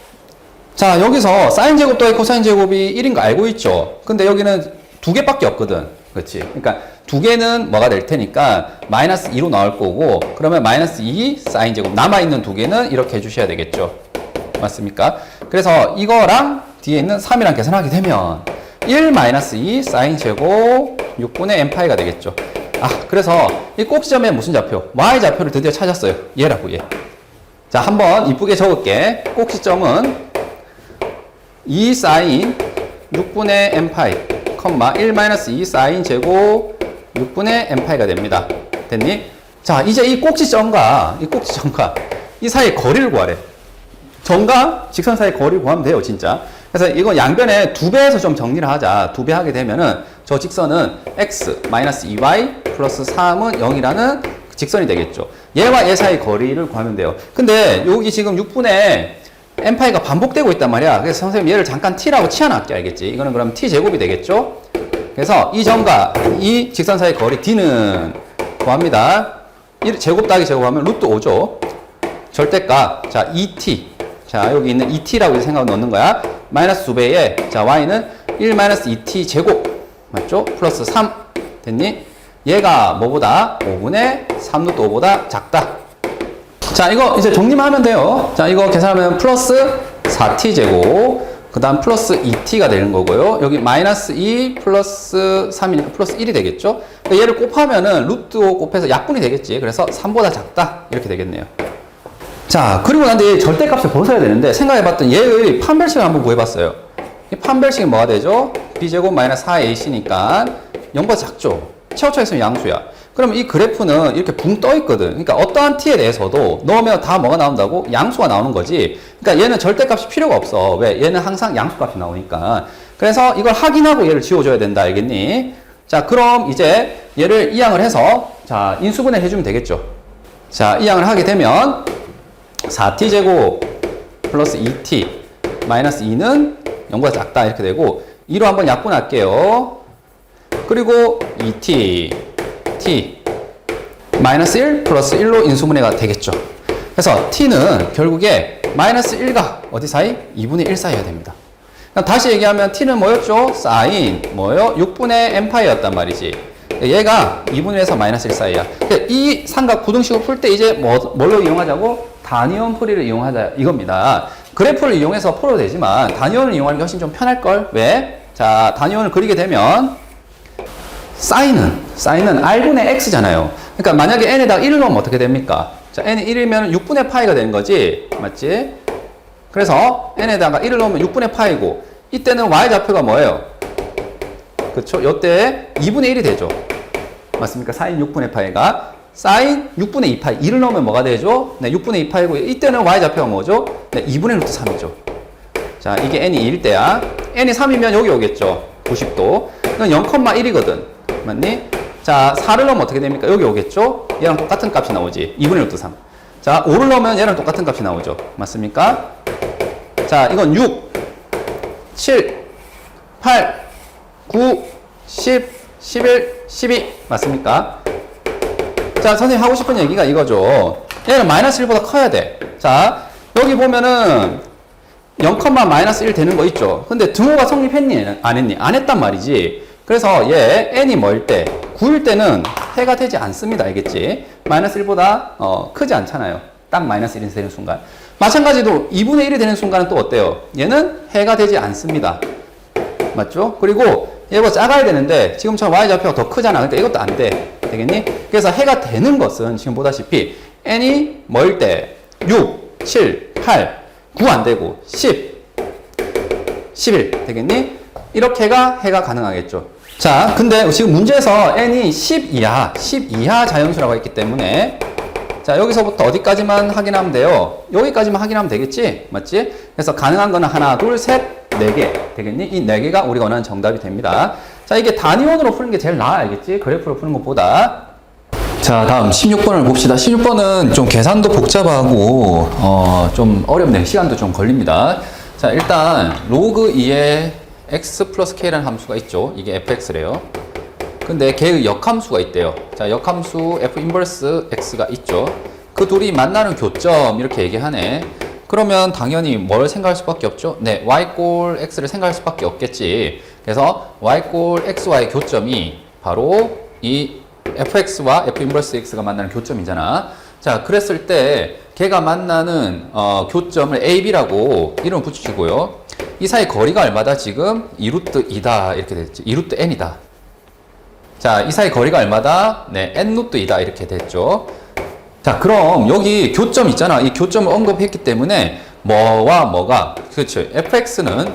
자, 여기서 사인 제곱 더하기 코사인 제곱이 1인 거 알고 있죠? 근데 여기는 두 개밖에 없거든. 그렇지? 그러니까 두 개는 뭐가 될 테니까 마이너스 2로 나올 거고, 그러면 마이너스 2 사인 제곱 남아있는 두 개는 이렇게 해주셔야 되겠죠? 맞습니까? 그래서 이거랑 뒤에 있는 3이랑 계산하게 되면 1 마이너스 2 사인 제곱 6분의 n파이가 되겠죠? 그래서 이 꼭지점에 무슨 좌표? y좌표를 드디어 찾았어요. 얘라고, 얘. 자, 한번 이쁘게 적을게. 꼭지점은 2 사인 6분의 n파이, 1 마이너스 2 사인 제곱 6분의 n파이가 됩니다. 됐니? 자, 이제 이 꼭지점과 이 사이의 거리를 구하래. 점과 직선 사이의 거리를 구하면 돼요, 진짜. 그래서 이거 양변에 2배에서 좀 정리를 하자. 2배 하게 되면은 저 직선은 x 마이너스 2y 플러스 3은 0이라는 직선이 되겠죠. 얘와 얘 사이 거리를 구하면 돼요. 근데 여기 지금 6분의 n파이가 반복되고 있단 말이야. 그래서 선생님 얘를 잠깐 t라고 치워놨게, 알겠지? 이거는 그럼 t제곱이 되겠죠? 그래서 이 점과 이 직선 사이 거리 d는 구합니다. 제곱 더하기 제곱하면 루트 5죠. 절대값, 자 2t, 자 여기 있는 2t라고 생각을 넣는 거야. 마이너스 2배에 자 y는 1 마이너스 2t 제곱, 맞죠? 플러스 3 됐니? 얘가 뭐보다 5분의 3 루트 5보다 작다. 자, 이거 이제 정리만 하면 돼요. 자, 이거 계산하면 플러스 4t 제곱, 그 다음 플러스 2t가 되는 거고요. 여기 마이너스 2 플러스 3이니까 플러스 1이 되겠죠? 그러니까 얘를 곱하면은 루트 5 곱해서 약분이 되겠지. 그래서 3보다 작다. 이렇게 되겠네요. 자, 그리고 난 뒤에 절대값을 벗어야 되는데, 생각해봤더니 얘의 판별식을 한번 구해봤어요. 이 판별식이 뭐가 되죠? b제곱 마이너스 4ac니까 0보다 작죠? 최고차 있으면 양수야. 그럼 이 그래프는 이렇게 붕 떠 있거든. 그러니까 어떠한 t에 대해서도 넣으면 다 뭐가 나온다고? 양수가 나오는 거지. 그러니까 얘는 절대값이 필요가 없어. 왜? 얘는 항상 양수값이 나오니까. 그래서 이걸 확인하고 얘를 지워줘야 된다. 알겠니? 자, 그럼 이제 얘를 이항을 해서 자, 인수분해 해주면 되겠죠. 자, 이항을 하게 되면 4t 제곱 플러스 2t 마이너스 2는 0보다 작다. 이렇게 되고 2로 한번 약분할게요. 그리고 2t t 마이너스 1 플러스 1로 인수분해가 되겠죠. 그래서 t는 결국에 마이너스 1과 어디 사이? 2분의 1 사이여야 됩니다. 다시 얘기하면 t는 뭐였죠? 사인 뭐요? 6분의 n파이였단 말이지. 얘가 2분의 1에서 마이너스 1 사이야. 이 삼각 부등식을 풀 때 이제 뭘로 이용하자고? 단위원 풀이를 이용하자 이겁니다. 그래프를 이용해서 풀어도 되지만 단위원을 이용하는 게 훨씬 좀 편할걸? 왜? 자, 단위원을 그리게 되면 사인은 r분의 x잖아요. 그러니까 만약에 n에다가 1을 넣으면 어떻게 됩니까? 자, n이 1이면 6분의 파이가 되는 거지. 맞지? 그래서 n에다가 1을 넣으면 6분의 파이고, 이때는 y좌표가 뭐예요? 그쵸? 요때 2분의 1이 되죠. 맞습니까? 사인 6분의 파이가 사인 6분의 2파이. 1을 넣으면 뭐가 되죠? 네, 6분의 2파이고, 이때는 y좌표가 뭐죠? 네, 2분의 루트 3이죠. 자, 이게 n이 2일 때야. n이 3이면 여기 오겠죠. 90도. 이건 0,1이거든. 맞니? 자, 4를 넣으면 어떻게 됩니까? 여기 오겠죠? 얘랑 똑같은 값이 나오지. 2분의 루트 3. 자, 5를 넣으면 얘랑 똑같은 값이 나오죠. 맞습니까? 자, 이건 6, 7, 8, 9, 10, 11, 12. 맞습니까? 자, 선생님 하고 싶은 얘기가 이거죠. 얘는 마이너스 1보다 커야 돼. 자, 여기 보면은 0, 마이너스 1 되는 거 있죠. 근데 등호가 성립했니? 안 했니? 안 했단 말이지. 그래서 얘 n이 뭐일 때? 9일 때는 해가 되지 않습니다. 알겠지? 마이너스 1보다 크지 않잖아요. 딱 마이너스 1이 되는 순간. 마찬가지로 2분의 1이 되는 순간은 또 어때요? 얘는 해가 되지 않습니다. 맞죠? 그리고 얘보다 작아야 되는데 지금처럼 y좌표가 더 크잖아. 그러니까 이것도 안 돼. 되겠니? 그래서 해가 되는 것은 지금 보다시피 n이 뭐일 때? 6, 7, 8, 9 안 되고 10, 11 되겠니? 이렇게가 해가 가능하겠죠. 자, 근데 지금 문제에서 n이 10 이하 자연수라고 했기 때문에 자, 여기서부터 어디까지만 확인하면 돼요? 여기까지만 확인하면 되겠지? 맞지? 그래서 가능한 거는 하나, 둘, 셋, 4개 되겠니? 이 4개가 우리가 원하는 정답이 됩니다. 자, 이게 단위원으로 푸는 게 제일 나아, 알겠지? 그래프로 푸는 것보다. 자, 다음 16번을 봅시다. 16번은 좀 계산도 복잡하고 좀 어렵네요. 시간도 좀 걸립니다. 자, 일단 로그 2에 x 플러스 k라는 함수가 있죠. 이게 fx래요. 근데 걔의 역함수가 있대요. 자, 역함수 f 인버스 x가 있죠. 그 둘이 만나는 교점 이렇게 얘기하네. 그러면 당연히 뭘 생각할 수밖에 없죠? 네, y 꼴 x를 생각할 수밖에 없겠지. 그래서 y 꼴 x와의 교점이 바로 이 fx와 f 인버스 x가 만나는 교점이잖아. 자, 그랬을 때 걔가 만나는 교점을 ab라고 이름을 붙이시고요. 이 사이 거리가 얼마다? 지금 2루트 2다 이렇게 됐지. 2루트 n이다. 자, 이 사이 거리가 얼마다? 네, n루트 2다 이렇게 됐죠. 자, 그럼 여기 교점 있잖아. 이 교점을 언급했기 때문에 뭐와 뭐가, 그렇죠. fx는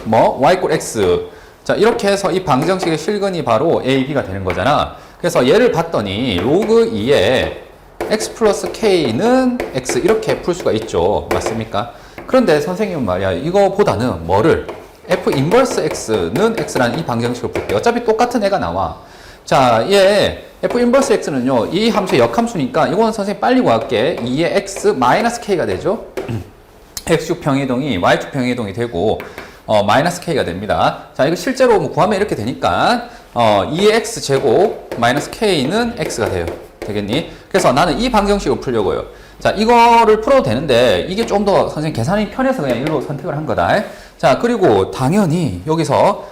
뭐 y 꼴 x. 자, 이렇게 해서 이 방정식의 실근이 바로 a, b가 되는 거잖아. 그래서 얘를 봤더니 로그 2에 x 플러스 k는 x 이렇게 풀 수가 있죠. 맞습니까? 그런데 선생님은 말이야, 이거보다는 뭐를? f 인버스 x는 x라는 이 방정식을 볼게요. 어차피 똑같은 애가 나와. 자, 얘 f 인버스 x는요, 이 함수의 역함수니까 이거는 선생님 빨리 구할게. 2의 x 마이너스 k가 되죠. x축 평이동이 y축 평이동이 되고 마이너스 k가 됩니다. 자, 이거 실제로 뭐 구하면 이렇게 되니까 2의 x 제곱 마이너스 k는 x가 돼요. 되겠니? 그래서 나는 이 방정식을 풀려고요. 자, 이거를 풀어도 되는데 이게 좀 더 선생님 계산이 편해서 그냥 일로 선택을 한 거다. 자, 그리고 당연히 여기서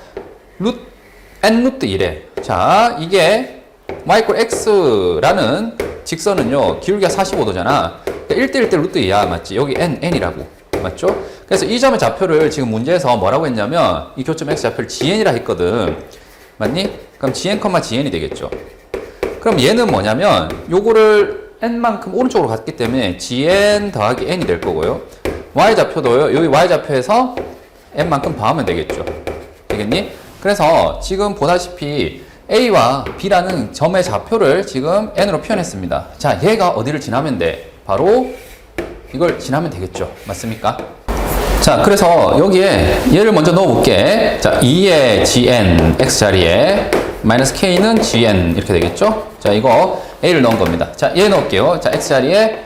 n 루트 1에 자, 이게 y 꼴 x라는 직선은요, 기울기가 45도잖아. 그러니까 1대1대 루트 2야. 맞지? 여기 n이라고. 맞죠? 그래서 이 점의 좌표를 지금 문제에서 뭐라고 했냐면 이 교점 x 좌표를 gn이라 했거든. 맞니? 그럼 gn, gn이 되겠죠. 그럼 얘는 뭐냐면 요거를 n만큼 오른쪽으로 갔기 때문에 gn 더하기 n이 될 거고요. y 좌표도요. 여기 y 좌표에서 n만큼 더하면 되겠죠. 되겠니? 그래서 지금 보다시피 a와 b라는 점의 좌표를 지금 n으로 표현했습니다. 자, 얘가 어디를 지나면 돼? 바로 이걸 지나면 되겠죠. 맞습니까? 자, 그래서 여기에 얘를 먼저 넣어볼게. 자, 2의 gn x 자리에 마이너스 k는 gn 이렇게 되겠죠. 자, 이거 a를 넣은 겁니다. 자, 얘 넣을게요. 자, x 자리에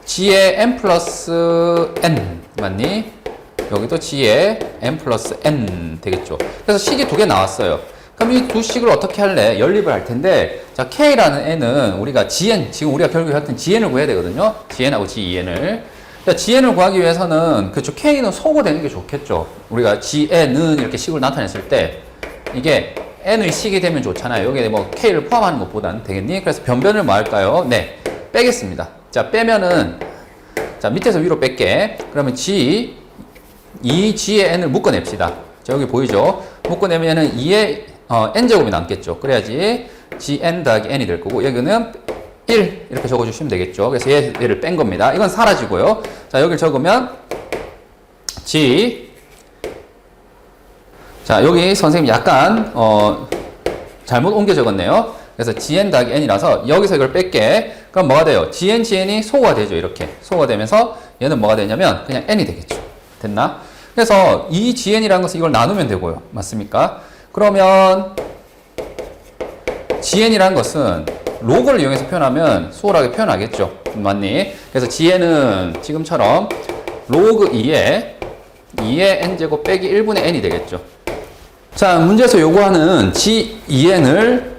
g의 n 플러스 n 맞니? 여기도 g의 n 플러스 n 되겠죠. 그래서 식이 두 개 나왔어요. 그럼 이 두 식을 어떻게 할래? 연립을 할 텐데, 자, k라는 n은 우리가 gn, 지금 우리가 결국에 했던 gn을 구해야 되거든요. gn하고 gen을. 자, gn을 구하기 위해서는, 그쵸, k는 소거되는 게 좋겠죠. 우리가 gn은 이렇게 식을 나타냈을 때, 이게 n의 식이 되면 좋잖아요. 여기에 뭐 k를 포함하는 것보단 되겠니? 그래서 변변을 뭐 할까요? 네, 빼겠습니다. 자, 빼면은, 자, 밑에서 위로 뺄게. 그러면 이 g의 n을 묶어냅시다. 자, 여기 보이죠? 묶어내면은 2의 n제곱이 남겠죠. 그래야지 gn 더하기 n이 될 거고, 여기는 1 이렇게 적어주시면 되겠죠. 그래서 얘를 뺀 겁니다. 이건 사라지고요. 자, 여기를 적으면 자, 여기 선생님 약간 잘못 옮겨 적었네요. 그래서 gn 더하기 n이라서 여기서 이걸 뺄게. 그럼 뭐가 돼요? gn이 소거가 되죠. 이렇게 소거가 되면서 얘는 뭐가 되냐면 그냥 n이 되겠죠. 됐나? 그래서 이 gn이라는 것은 이걸 나누면 되고요. 맞습니까? 그러면 gn이라는 것은 로그를 이용해서 표현하면 수월하게 표현하겠죠. 맞니? 그래서 gn은 지금처럼 로그 2의 n제곱 빼기 1분의 n이 되겠죠. 자, 문제에서 요구하는 g2n을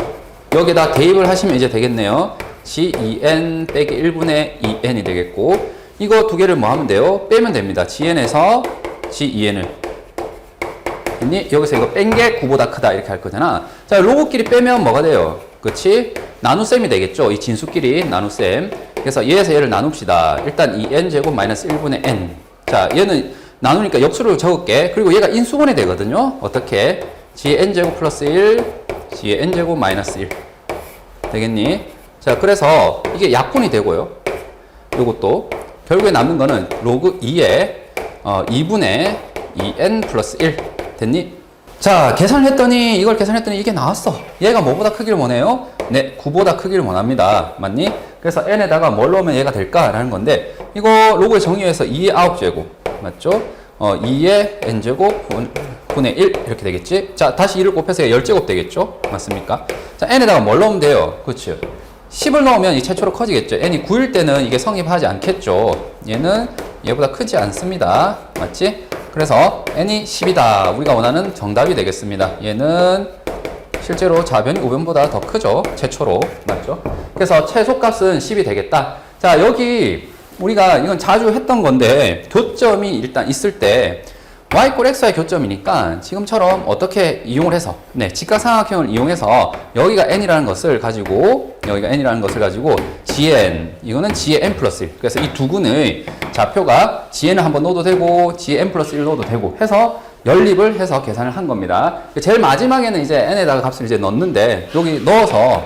여기다 대입을 하시면 이제 되겠네요. g2n 빼기 1분의 2n이 되겠고, 이거 두 개를 뭐 하면 돼요? 빼면 됩니다. gn에서 g2n을. 여기서 이거 뺀 게 9보다 크다 이렇게 할 거잖아. 자, 로그끼리 빼면 뭐가 돼요? 그치? 나눗셈이 되겠죠. 이 진수끼리 나눗셈. 그래서 얘에서 얘를 나눕시다. 일단 이 n제곱 마이너스 1분의 n. 자, 얘는 나누니까 역수를 적을게. 그리고 얘가 인수분해 되거든요. 어떻게? g의 n제곱 플러스 1, g의 n제곱 마이너스 1. 되겠니? 자, 그래서 이게 약분이 되고요. 요것도 결국에 남는 거는 로그 2의 2분의 2n 플러스 1. 됐니? 자, 계산했더니 이걸 계산했더니 이게 나왔어. 얘가 뭐보다 크기를 원해요? 네, 9보다 크기를 원합니다. 맞니? 그래서 n에다가 뭘 넣으면 얘가 될까라는 건데, 이거 로그의 정의에서 2의 9제곱 맞죠? 2의 n제곱 분의 1 이렇게 되겠지. 자, 다시 1을 곱해서 10제곱 되겠죠. 맞습니까? 자, n에다가 뭘 넣으면 돼요? 그렇죠. 10을 넣으면 이 최초로 커지겠죠. n이 9일 때는 이게 성립하지 않겠죠. 얘는 얘보다 크지 않습니다. 맞지? 그래서 n이 10이다. 우리가 원하는 정답이 되겠습니다. 얘는 실제로 좌변이 우변보다 더 크죠. 최초로. 맞죠? 그래서 최소값은 10이 되겠다. 자, 여기 우리가 이건 자주 했던 건데 교점이 일단 있을 때 y 꼴 x의 교점이니까 지금처럼 어떻게 이용을 해서 직각삼각형을 이용해서 여기가 n이라는 것을 가지고 gn 이거는 g의 n 플러스 1 그래서 이 두 군의 좌표가 gn을 한번 넣어도 되고 g의 n 플러스 1 넣어도 되고 해서 연립을 해서 계산을 한 겁니다. 제일 마지막에는 이제 n에다가 값을 이제 넣는데 여기 넣어서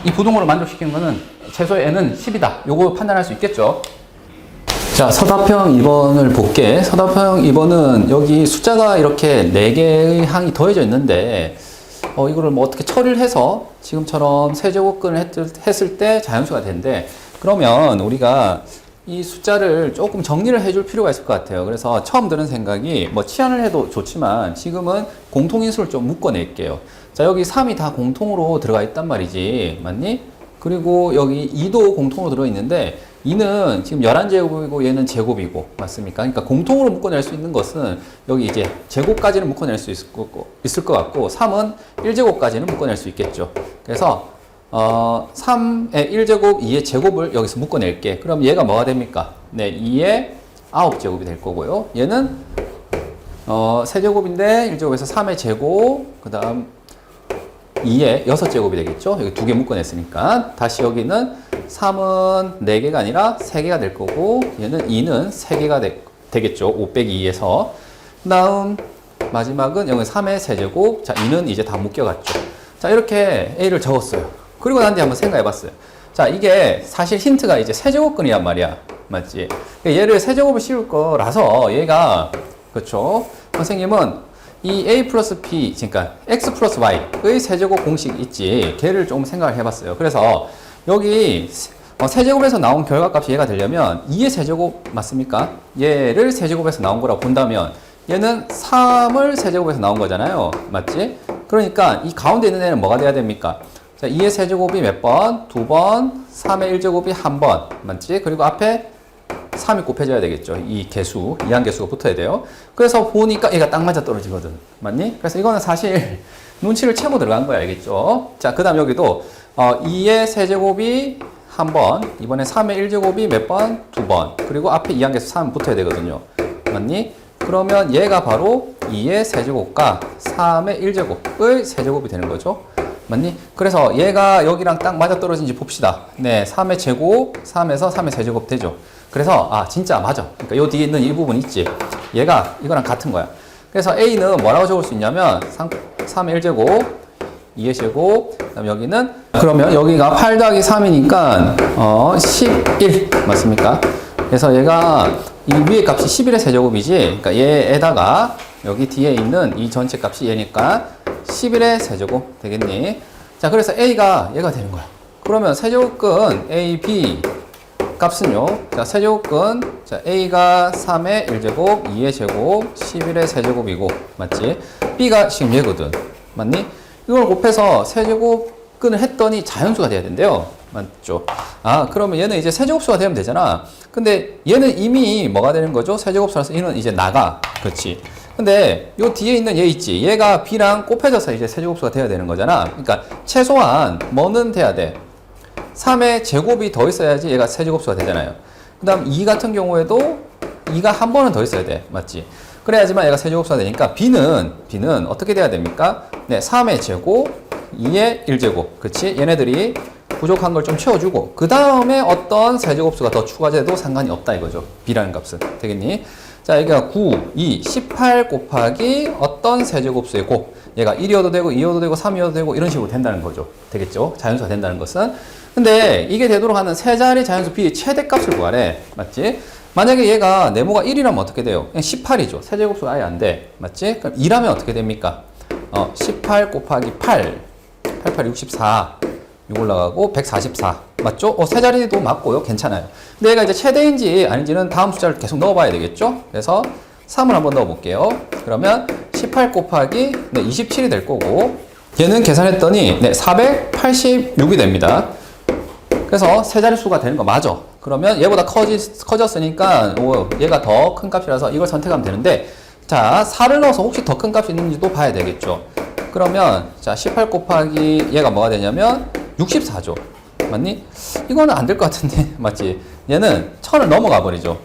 이 부동호를 만족시키는 거는 최소의 n은 10이다. 요거 판단할 수 있겠죠. 자, 서답형 2번을 볼게. 서답형 2번은 여기 숫자가 이렇게 4개의 항이 더해져 있는데 이거를 뭐 어떻게 처리를 해서 지금처럼 세제곱근을 했을 때 자연수가 되는데 그러면 우리가 이 숫자를 조금 정리를 해줄 필요가 있을 것 같아요. 그래서 처음 드는 생각이 뭐 치환을 해도 좋지만 지금은 공통인수를 좀 묶어낼게요. 자, 여기 3이 다 공통으로 들어가 있단 말이지. 맞니? 그리고 여기 2도 공통으로 들어있는데 2는 지금 11제곱이고 얘는 제곱이고 맞습니까? 그러니까 공통으로 묶어낼 수 있는 것은 여기 이제 제곱까지는 묶어낼 수 있을 것 같고 3은 1제곱까지는 묶어낼 수 있겠죠. 그래서 3의 1제곱, 2의 제곱을 여기서 묶어낼게. 그럼 얘가 뭐가 됩니까? 네, 2의 9제곱이 될 거고요. 얘는 세제곱인데 1제곱에서 3의 제곱, 그 다음 2의 6제곱이 되겠죠. 여기 2개 묶어냈으니까. 다시 여기는 3은 4개가 아니라 3개가 될 거고 얘는 2는 3개가 되겠죠. 5 빼기 2에서. 그 다음 마지막은 여기 3의 세제곱. 자, 2는 이제 다 묶여갔죠. 자, 이렇게 A를 적었어요. 그리고 난 뒤에 한번 생각해봤어요. 자, 이게 사실 힌트가 이제 세제곱근이란 말이야. 맞지? 얘를 세제곱을 씌울 거라서 얘가 그렇죠. 선생님은 이 a 플러스 b, 그러니까 x 플러스 y의 세제곱 공식 있지. 걔를 좀 생각을 해봤어요. 그래서 여기 세제곱에서 나온 결과값이 얘가 되려면 2의 세제곱 맞습니까? 얘를 세제곱에서 나온 거라고 본다면 얘는 3을 세제곱에서 나온 거잖아요. 맞지? 그러니까 이 가운데 있는 애는 뭐가 돼야 됩니까? 자, 2의 세제곱이 몇 번? 2번, 3의 1제곱이 1번. 맞지? 그리고 앞에 3이 곱해져야 되겠죠. 이 개수, 이항계수가 붙어야 돼요. 그래서 보니까 얘가 딱 맞아 떨어지거든. 맞니? 그래서 이거는 사실 눈치를 채고 들어간 거야. 알겠죠? 자, 그 다음 여기도 2의 세제곱이 1번, 이번에 3의 1제곱이 몇 번? 2번. 그리고 앞에 이항계수 3 붙어야 되거든요. 맞니? 그러면 얘가 바로 2의 세제곱과 3의 1제곱의 세제곱이 되는 거죠. 맞니? 그래서 얘가 여기랑 딱 맞아떨어진지 봅시다. 네, 3의 제곱, 3에서 3의 세제곱 되죠. 그래서 진짜 맞아. 그러니까 요 뒤에 있는 이 부분 있지. 얘가 이거랑 같은 거야. 그래서 A는 뭐라고 적을 수 있냐면 3의 1제곱, 2의 제곱, 그다음 여기는 그러면 여기가 8 더하기 3이니까 11 맞습니까? 그래서 얘가 이 위의 값이 11의 세제곱이지. 그러니까 얘에다가 여기 뒤에 있는 이 전체 값이 얘니까 11의 세제곱 되겠니? 자, 그래서 A가 얘가 되는 거야. 그러면 세제곱근 A, B 값은요. 자, 세제곱근 자, A가 3의 1제곱, 2의 제곱, 11의 세제곱이고 맞지? B가 지금 얘거든. 맞니? 이걸 곱해서 세제곱근을 했더니 자연수가 돼야 된대요. 맞죠? 그러면 얘는 이제 세제곱수가 되면 되잖아. 근데 얘는 이미 뭐가 되는 거죠? 세제곱수라서 얘는 이제 나가. 그렇지? 근데 요 뒤에 있는 얘 있지. 얘가 B랑 곱해져서 이제 세제곱수가 돼야 되는 거잖아. 그러니까 최소한 뭐는 돼야 돼? 3의 제곱이 더 있어야지 얘가 세제곱수가 되잖아요. 그 다음 2 같은 경우에도 2가 한 번은 더 있어야 돼. 맞지? 그래야지만 얘가 세제곱수가 되니까 B는 어떻게 돼야 됩니까? 네, 3의 제곱, 2의 1제곱. 그치? 얘네들이 부족한 걸 좀 채워주고 그 다음에 어떤 세제곱수가 더 추가돼도 상관이 없다 이거죠. B라는 값은. 되겠니? 자, 여기가 9, 2, 18 곱하기 어떤 세제곱수의 곱. 얘가 1이어도 되고 2이어도 되고 3이어도 되고 이런 식으로 된다는 거죠. 되겠죠? 자연수가 된다는 것은. 근데 이게 되도록 하는 세 자리 자연수 B의 최대값을 구하래. 맞지? 만약에 얘가 네모가 1이라면 어떻게 돼요? 그냥 18이죠. 세제곱수가 아예 안 돼. 맞지? 그럼 2라면 어떻게 됩니까? 18 곱하기 8. 88, 64. 6 올라가고 144. 맞죠? 세 자리도 맞고요. 괜찮아요. 근데 얘가 이제 최대인지 아닌지는 다음 숫자를 계속 넣어봐야 되겠죠? 그래서 3을 한번 넣어볼게요. 그러면 18 곱하기 네, 27이 될 거고, 얘는 계산했더니 네, 486이 됩니다. 그래서 세 자릿수가 되는 거 맞아. 그러면 얘보다 커졌으니까 얘가 더 큰 값이라서 이걸 선택하면 되는데, 자, 4를 넣어서 혹시 더 큰 값이 있는지도 봐야 되겠죠. 그러면 자, 18 곱하기 얘가 뭐가 되냐면 64죠. 맞니? 이거는 안 될 것 같은데 맞지? 얘는 1000을 넘어가 버리죠.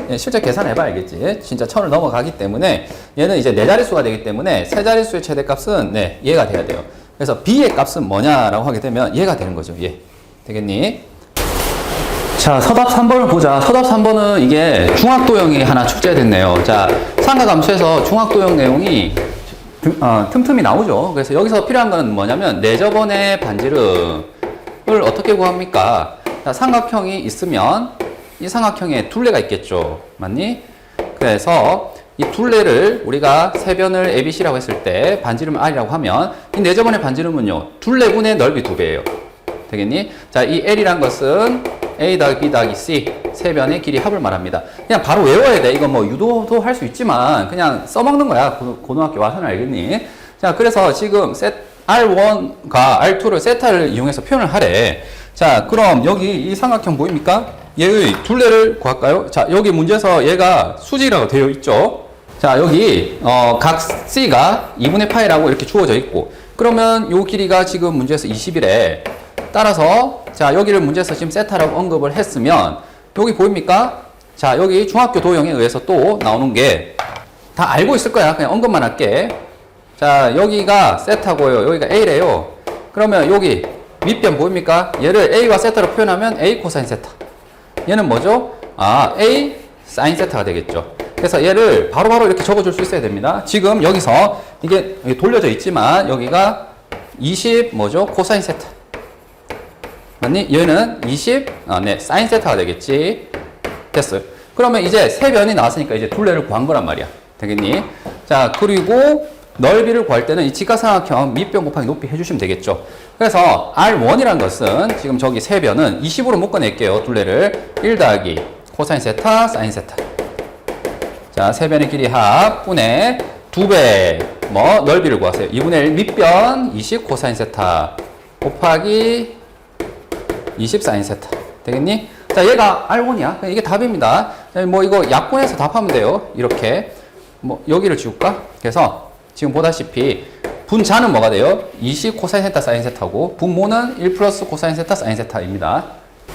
예, 실제 계산해봐 알겠지? 진짜 1000을 넘어가기 때문에 얘는 이제 네 자릿수가 되기 때문에 세 자릿수의 최대값은 네, 얘가 돼야 돼요. 그래서 B의 값은 뭐냐라고 하게 되면 얘가 되는 거죠. 얘. 되겠니? 자, 서답 3번을 보자. 서답 3번은 이게 중학도형이 하나 출제됐네요. 자, 삼각함수에서 중학도형 내용이 틈틈이 나오죠. 그래서 여기서 필요한 건 뭐냐면 내저번의 반지름을 어떻게 구합니까? 자, 삼각형이 있으면 이 삼각형에 둘레가 있겠죠. 맞니? 그래서 이 둘레를 우리가 세변을 ABC라고 했을 때 반지름 R이라고 하면 이 내저번의 반지름은요, 둘레분의 넓이 2배예요. 되겠니? 자, 이 L이란 것은 A 더하기 B 더하기 C 세 변의 길이 합을 말합니다. 그냥 바로 외워야 돼. 이거 뭐 유도도 할 수 있지만 그냥 써먹는 거야. 고등학교 와서는 알겠니? 자, 그래서 지금 R1과 R2를 세타를 이용해서 표현을 하래. 자, 그럼 여기 이 삼각형 보입니까? 얘의 둘레를 구할까요? 자, 여기 문제에서 얘가 수직이라고 되어 있죠. 자, 여기 각 C가 2분의 파이라고 이렇게 주어져 있고, 그러면 요 길이가 지금 문제에서 20이래. 따라서 자, 여기를 문제에서 지금 세타라고 언급을 했으면 여기 보입니까? 자, 여기 중학교 도형에 의해서 또 나오는 게 다 알고 있을 거야. 그냥 언급만 할게. 자, 여기가 세타고요. 여기가 A래요. 그러면 여기 밑변 보입니까? 얘를 A와 세타로 표현하면 A 코사인 세타. 얘는 뭐죠? 아, A 사인 세타가 되겠죠. 그래서 얘를 바로바로 이렇게 적어줄 수 있어야 됩니다. 지금 여기서 이게 돌려져 있지만 여기가 20 뭐죠? 코사인 세타. 맞니? 얘는 20, 네, 사인 세타가 되겠지. 됐어요. 그러면 이제 세 변이 나왔으니까 이제 둘레를 구한 거란 말이야. 되겠니? 자, 그리고 넓이를 구할 때는 이 직각삼각형 밑변 곱하기 높이 해주시면 되겠죠. 그래서 R1이란 것은 지금 저기 세 변은 20으로 묶어낼게요. 둘레를 1 더하기 코사인 세타, 사인 세타. 자, 세 변의 길이 합 분의 2배 뭐 넓이를 구하세요. 2분의 1 밑변 20 코사인 세타 곱하기 20 사인 세타. 되겠니? 자, 얘가 R1이야. 이게 답입니다. 뭐 이거 약분해서 답하면 돼요. 이렇게. 뭐 여기를 지울까? 그래서 지금 보다시피 분자는 뭐가 돼요? 20 코사인 세타 사인 세타고 분모는 1 플러스 코사인 세타 사인 세타입니다.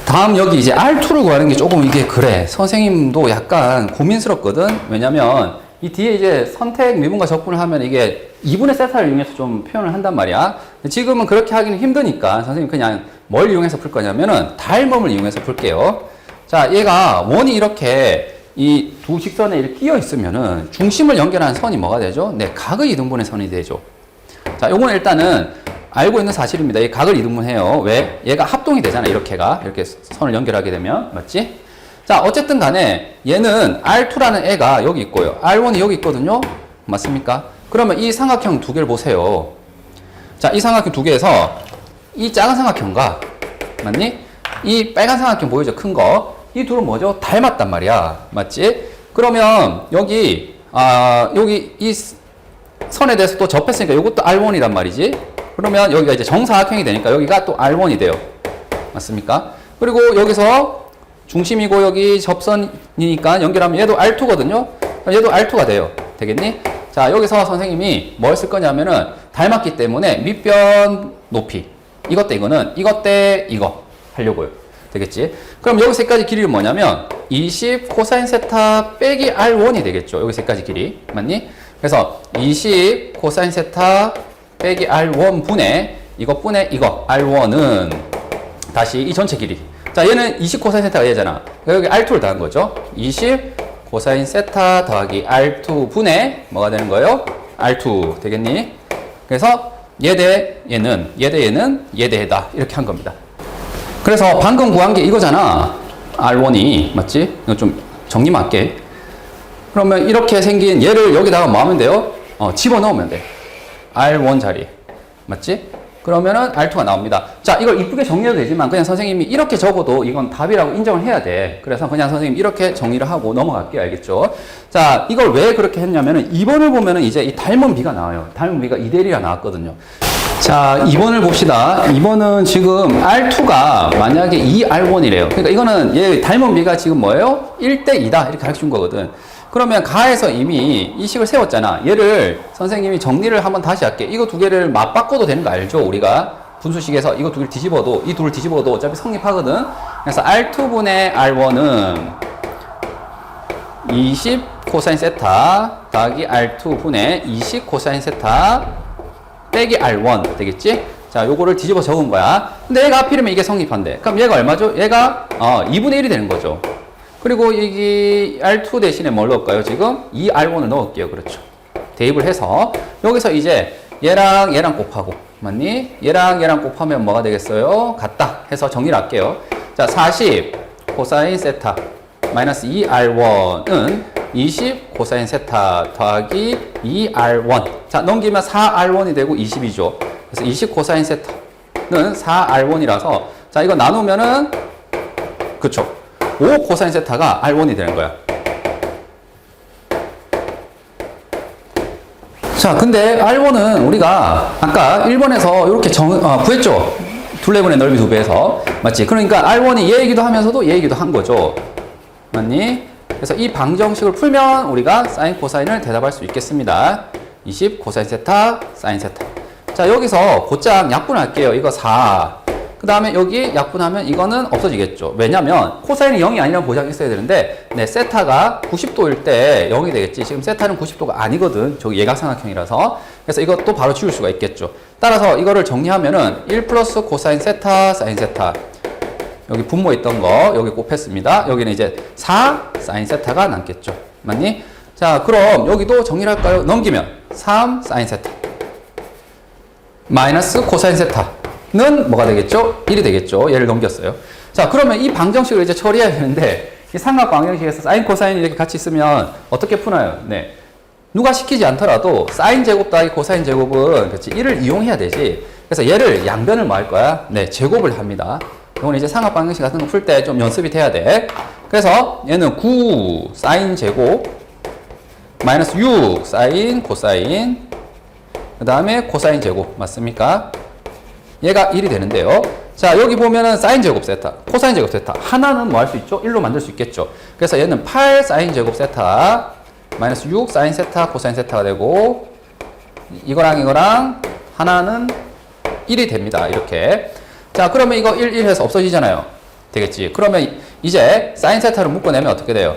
다음 여기 이제 R2를 구하는 게 조금 이게 그래. 선생님도 약간 고민스럽거든. 왜냐면 이 뒤에 이제 선택 미분과 적분을 하면 이게 2분의 세타를 이용해서 좀 표현을 한단 말이야. 지금은 그렇게 하기는 힘드니까 선생님 그냥 뭘 이용해서 풀 거냐면은 닮음을 이용해서 풀게요. 자, 얘가 원이 이렇게 이 두 직선에 이렇게 끼어 있으면은 중심을 연결하는 선이 뭐가 되죠? 네, 각의 이등분의 선이 되죠. 자, 요거는 일단은 알고 있는 사실입니다. 이 각을 이등분해요. 왜? 얘가 합동이 되잖아. 이렇게가 이렇게 선을 연결하게 되면 맞지? 자, 어쨌든 간에 얘는 R2라는 애가 여기 있고요. R1이 여기 있거든요. 맞습니까? 그러면 이 삼각형 두 개를 보세요. 자, 이 삼각형 두 개에서 이 작은 삼각형과 맞니? 이 빨간 삼각형 보이죠? 큰 거. 이 둘은 뭐죠? 닮았단 말이야. 맞지? 그러면 여기 여기 이 선에 대해서 또 접했으니까 이것도 R1이란 말이지. 그러면 여기가 이제 정사각형이 되니까 여기가 또 R1이 돼요. 맞습니까? 그리고 여기서 중심이고 여기 접선이니까 연결하면 얘도 R2거든요. 얘도 R2가 돼요. 되겠니? 자, 여기서 선생님이 뭘 쓸 거냐면은 닮았기 때문에 밑변 높이. 이것 대 이거는 이것 대 이거 하려고요. 되겠지? 그럼 여기 세 가지 길이는 뭐냐면 20 코사인 세타 빼기 R1이 되겠죠. 여기 세 가지 길이. 맞니? 그래서 20 코사인 세타 빼기 R1 분의 이것 분의 이거 R1은 다시 이 전체 길이. 자, 얘는 20 코사인 세타가 얘잖아. 여기 R2를 더한 거죠. 20 코사인 세타 더하기 R2 분의 뭐가 되는 거예요? R2 되겠니? 그래서 얘 대 얘는 얘 대 얘는 얘 대 얘다 이렇게 한 겁니다. 그래서 방금 구한 게 이거잖아. R1이 맞지? 이거 좀 정리만 할게. 그러면 이렇게 생긴 얘를 여기다가 뭐 하면 돼요? 집어넣으면 돼. R1 자리 맞지? 그러면은 R2가 나옵니다. 자, 이걸 이쁘게 정리해도 되지만 그냥 선생님이 이렇게 적어도 이건 답이라고 인정을 해야 돼. 그래서 그냥 선생님 이렇게 정리를 하고 넘어갈게요. 알겠죠? 자, 이걸 왜 그렇게 했냐면은 2번을 보면은 이제 이 닮은 비가 나와요. 닮은 비가 2대1이라 나왔거든요. 자, 2번을 봅시다. 2번은 지금 R2가 만약에 2R1이래요. 그러니까 이거는 얘 닮은 비가 지금 뭐예요? 1대2다. 이렇게 가르쳐 준 거거든. 그러면 가에서 이미 이 식을 세웠잖아. 얘를 선생님이 정리를 한번 다시 할게. 이거 두 개를 맞바꿔도 되는 거 알죠? 우리가 분수식에서 이거 두 개를 뒤집어도, 이 둘을 뒤집어도 어차피 성립하거든. 그래서 R2분의 R1은 20 코사인 세타 더하기 R2분의 20 코사인 세타 빼기 R1 되겠지? 자, 요거를 뒤집어 적은 거야. 근데 얘가 하필이면 이게 성립한대. 그럼 얘가 얼마죠? 얘가 2분의 1이 되는 거죠. 그리고 여기 R2 대신에 뭘 넣을까요? 지금 2R1을 넣을게요. 그렇죠. 대입을 해서 여기서 이제 얘랑 얘랑 곱하고 맞니? 얘랑 얘랑 곱하면 뭐가 되겠어요? 같다 해서 정리를 할게요. 자, 40 코사인 세타 마이너스 2R1은 20 코사인 세타 더하기 2R1. 자, 넘기면 4R1이 되고 20이죠. 그래서 20 코사인 세타는 4R1이라서 자, 이거 나누면은 그쵸. 5 코사인 세타가 R1이 되는 거야. 자, 근데 R1은 우리가 아까 1번에서 이렇게 구했죠? 둘레분의 넓이 2배에서. 맞지? 그러니까 R1이 얘이기도 하면서도 얘이기도 한 거죠. 맞니? 그래서 이 방정식을 풀면 우리가 사인 코사인을 대답할 수 있겠습니다. 20 코사인 세타 사인 세타. 자, 여기서 곧장 약분할게요. 이거 4. 그 다음에 여기 약분하면 이거는 없어지겠죠. 왜냐면 코사인이 0이 아니라는 보장이 있어야 되는데 네, 세타가 90도일 때 0이 되겠지. 지금 세타는 90도가 아니거든. 저기 예각삼각형이라서. 그래서 이것도 바로 지울 수가 있겠죠. 따라서 이거를 정리하면은 1 플러스 코사인 세타 사인 세타. 여기 분모했던 거 여기 곱했습니다. 여기는 이제 4 사인 세타가 남겠죠. 맞니? 자, 그럼 여기도 정리를 할까요? 넘기면 3 사인 세타 마이너스 코사인 세타는 뭐가 되겠죠? 1이 되겠죠. 얘를 넘겼어요. 자, 그러면 이 방정식을 이제 처리해야 되는데 이 삼각 방정식에서 사인 코사인이 이렇게 같이 있으면 어떻게 푸나요? 네. 누가 시키지 않더라도 사인 제곱 더하기 코사인 제곱은 그렇지 1을 이용해야 되지. 그래서 얘를 양변을 뭐 할 거야? 네, 제곱을 합니다. 이건 이제 삼각 방정식 같은 거 풀 때 좀 연습이 돼야 돼. 그래서 얘는 9 사인 제곱 마이너스 6 사인 코사인 그 다음에 코사인 제곱 맞습니까? 얘가 1이 되는데요. 자, 여기 보면은 사인 제곱 세타, 코사인 제곱 세타 하나는 뭐 할 수 있죠? 1로 만들 수 있겠죠. 그래서 얘는 8 사인 제곱 세타 마이너스 6 사인 세타 코사인 세타가 되고 이거랑 이거랑 하나는 1이 됩니다. 이렇게. 자, 그러면 이거 1, 1 해서 없어지잖아요. 되겠지. 그러면 이제 사인 세타를 묶어내면 어떻게 돼요?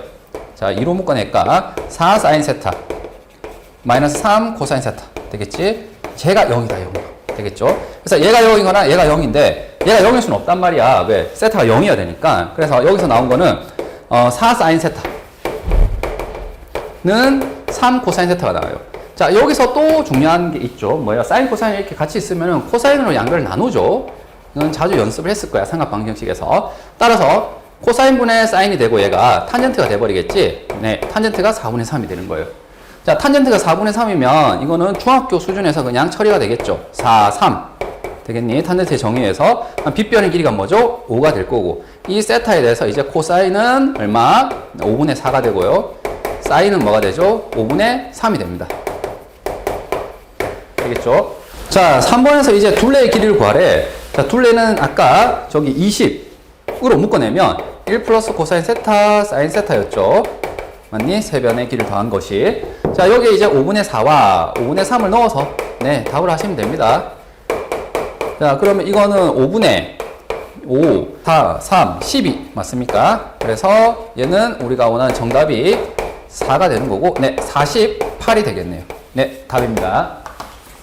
자, 2로 묶어낼까? 4 사인 세타 마이너스 3 코사인 세타 되겠지? 제가 0이다 0 되겠죠? 그래서 얘가 0이거나 얘가 0인데 얘가 0일 수는 없단 말이야. 왜? 세타가 0이어야 되니까. 그래서 여기서 나온 거는 4 사인 세타는 3 코사인 세타가 나와요. 자, 여기서 또 중요한 게 있죠. 뭐야? 사인 코사인 이렇게 같이 있으면 코사인으로 양변을 나누죠. 이건 자주 연습을 했을 거야. 삼각 방정식에서. 따라서 코사인분의 사인이 되고 얘가 탄젠트가 돼버리겠지. 네, 탄젠트가 4분의 3이 되는 거예요. 자, 탄젠트가 4분의 3이면 이거는 중학교 수준에서 그냥 처리가 되겠죠. 4, 3 되겠니? 탄젠트의 정의에서 빗변의 길이가 뭐죠? 5가 될 거고 이 세타에 대해서 이제 코사인은 얼마? 5분의 4가 되고요. 사인은 뭐가 되죠? 5분의 3이 됩니다. 되겠죠? 자, 3번에서 이제 둘레의 길이를 구하래. 자, 둘레는 아까 저기 20으로 묶어내면 1 플러스 코사인 세타 사인 세타였죠. 맞니? 세 변의 길이를 더한 것이. 자, 여기에 이제 5분의 4와 5분의 3을 넣어서 네, 답을 하시면 됩니다. 자, 그러면 이거는 5분의 5, 4, 3, 12 맞습니까? 그래서 얘는 우리가 원하는 정답이 4가 되는 거고 네, 48이 되겠네요. 네, 답입니다.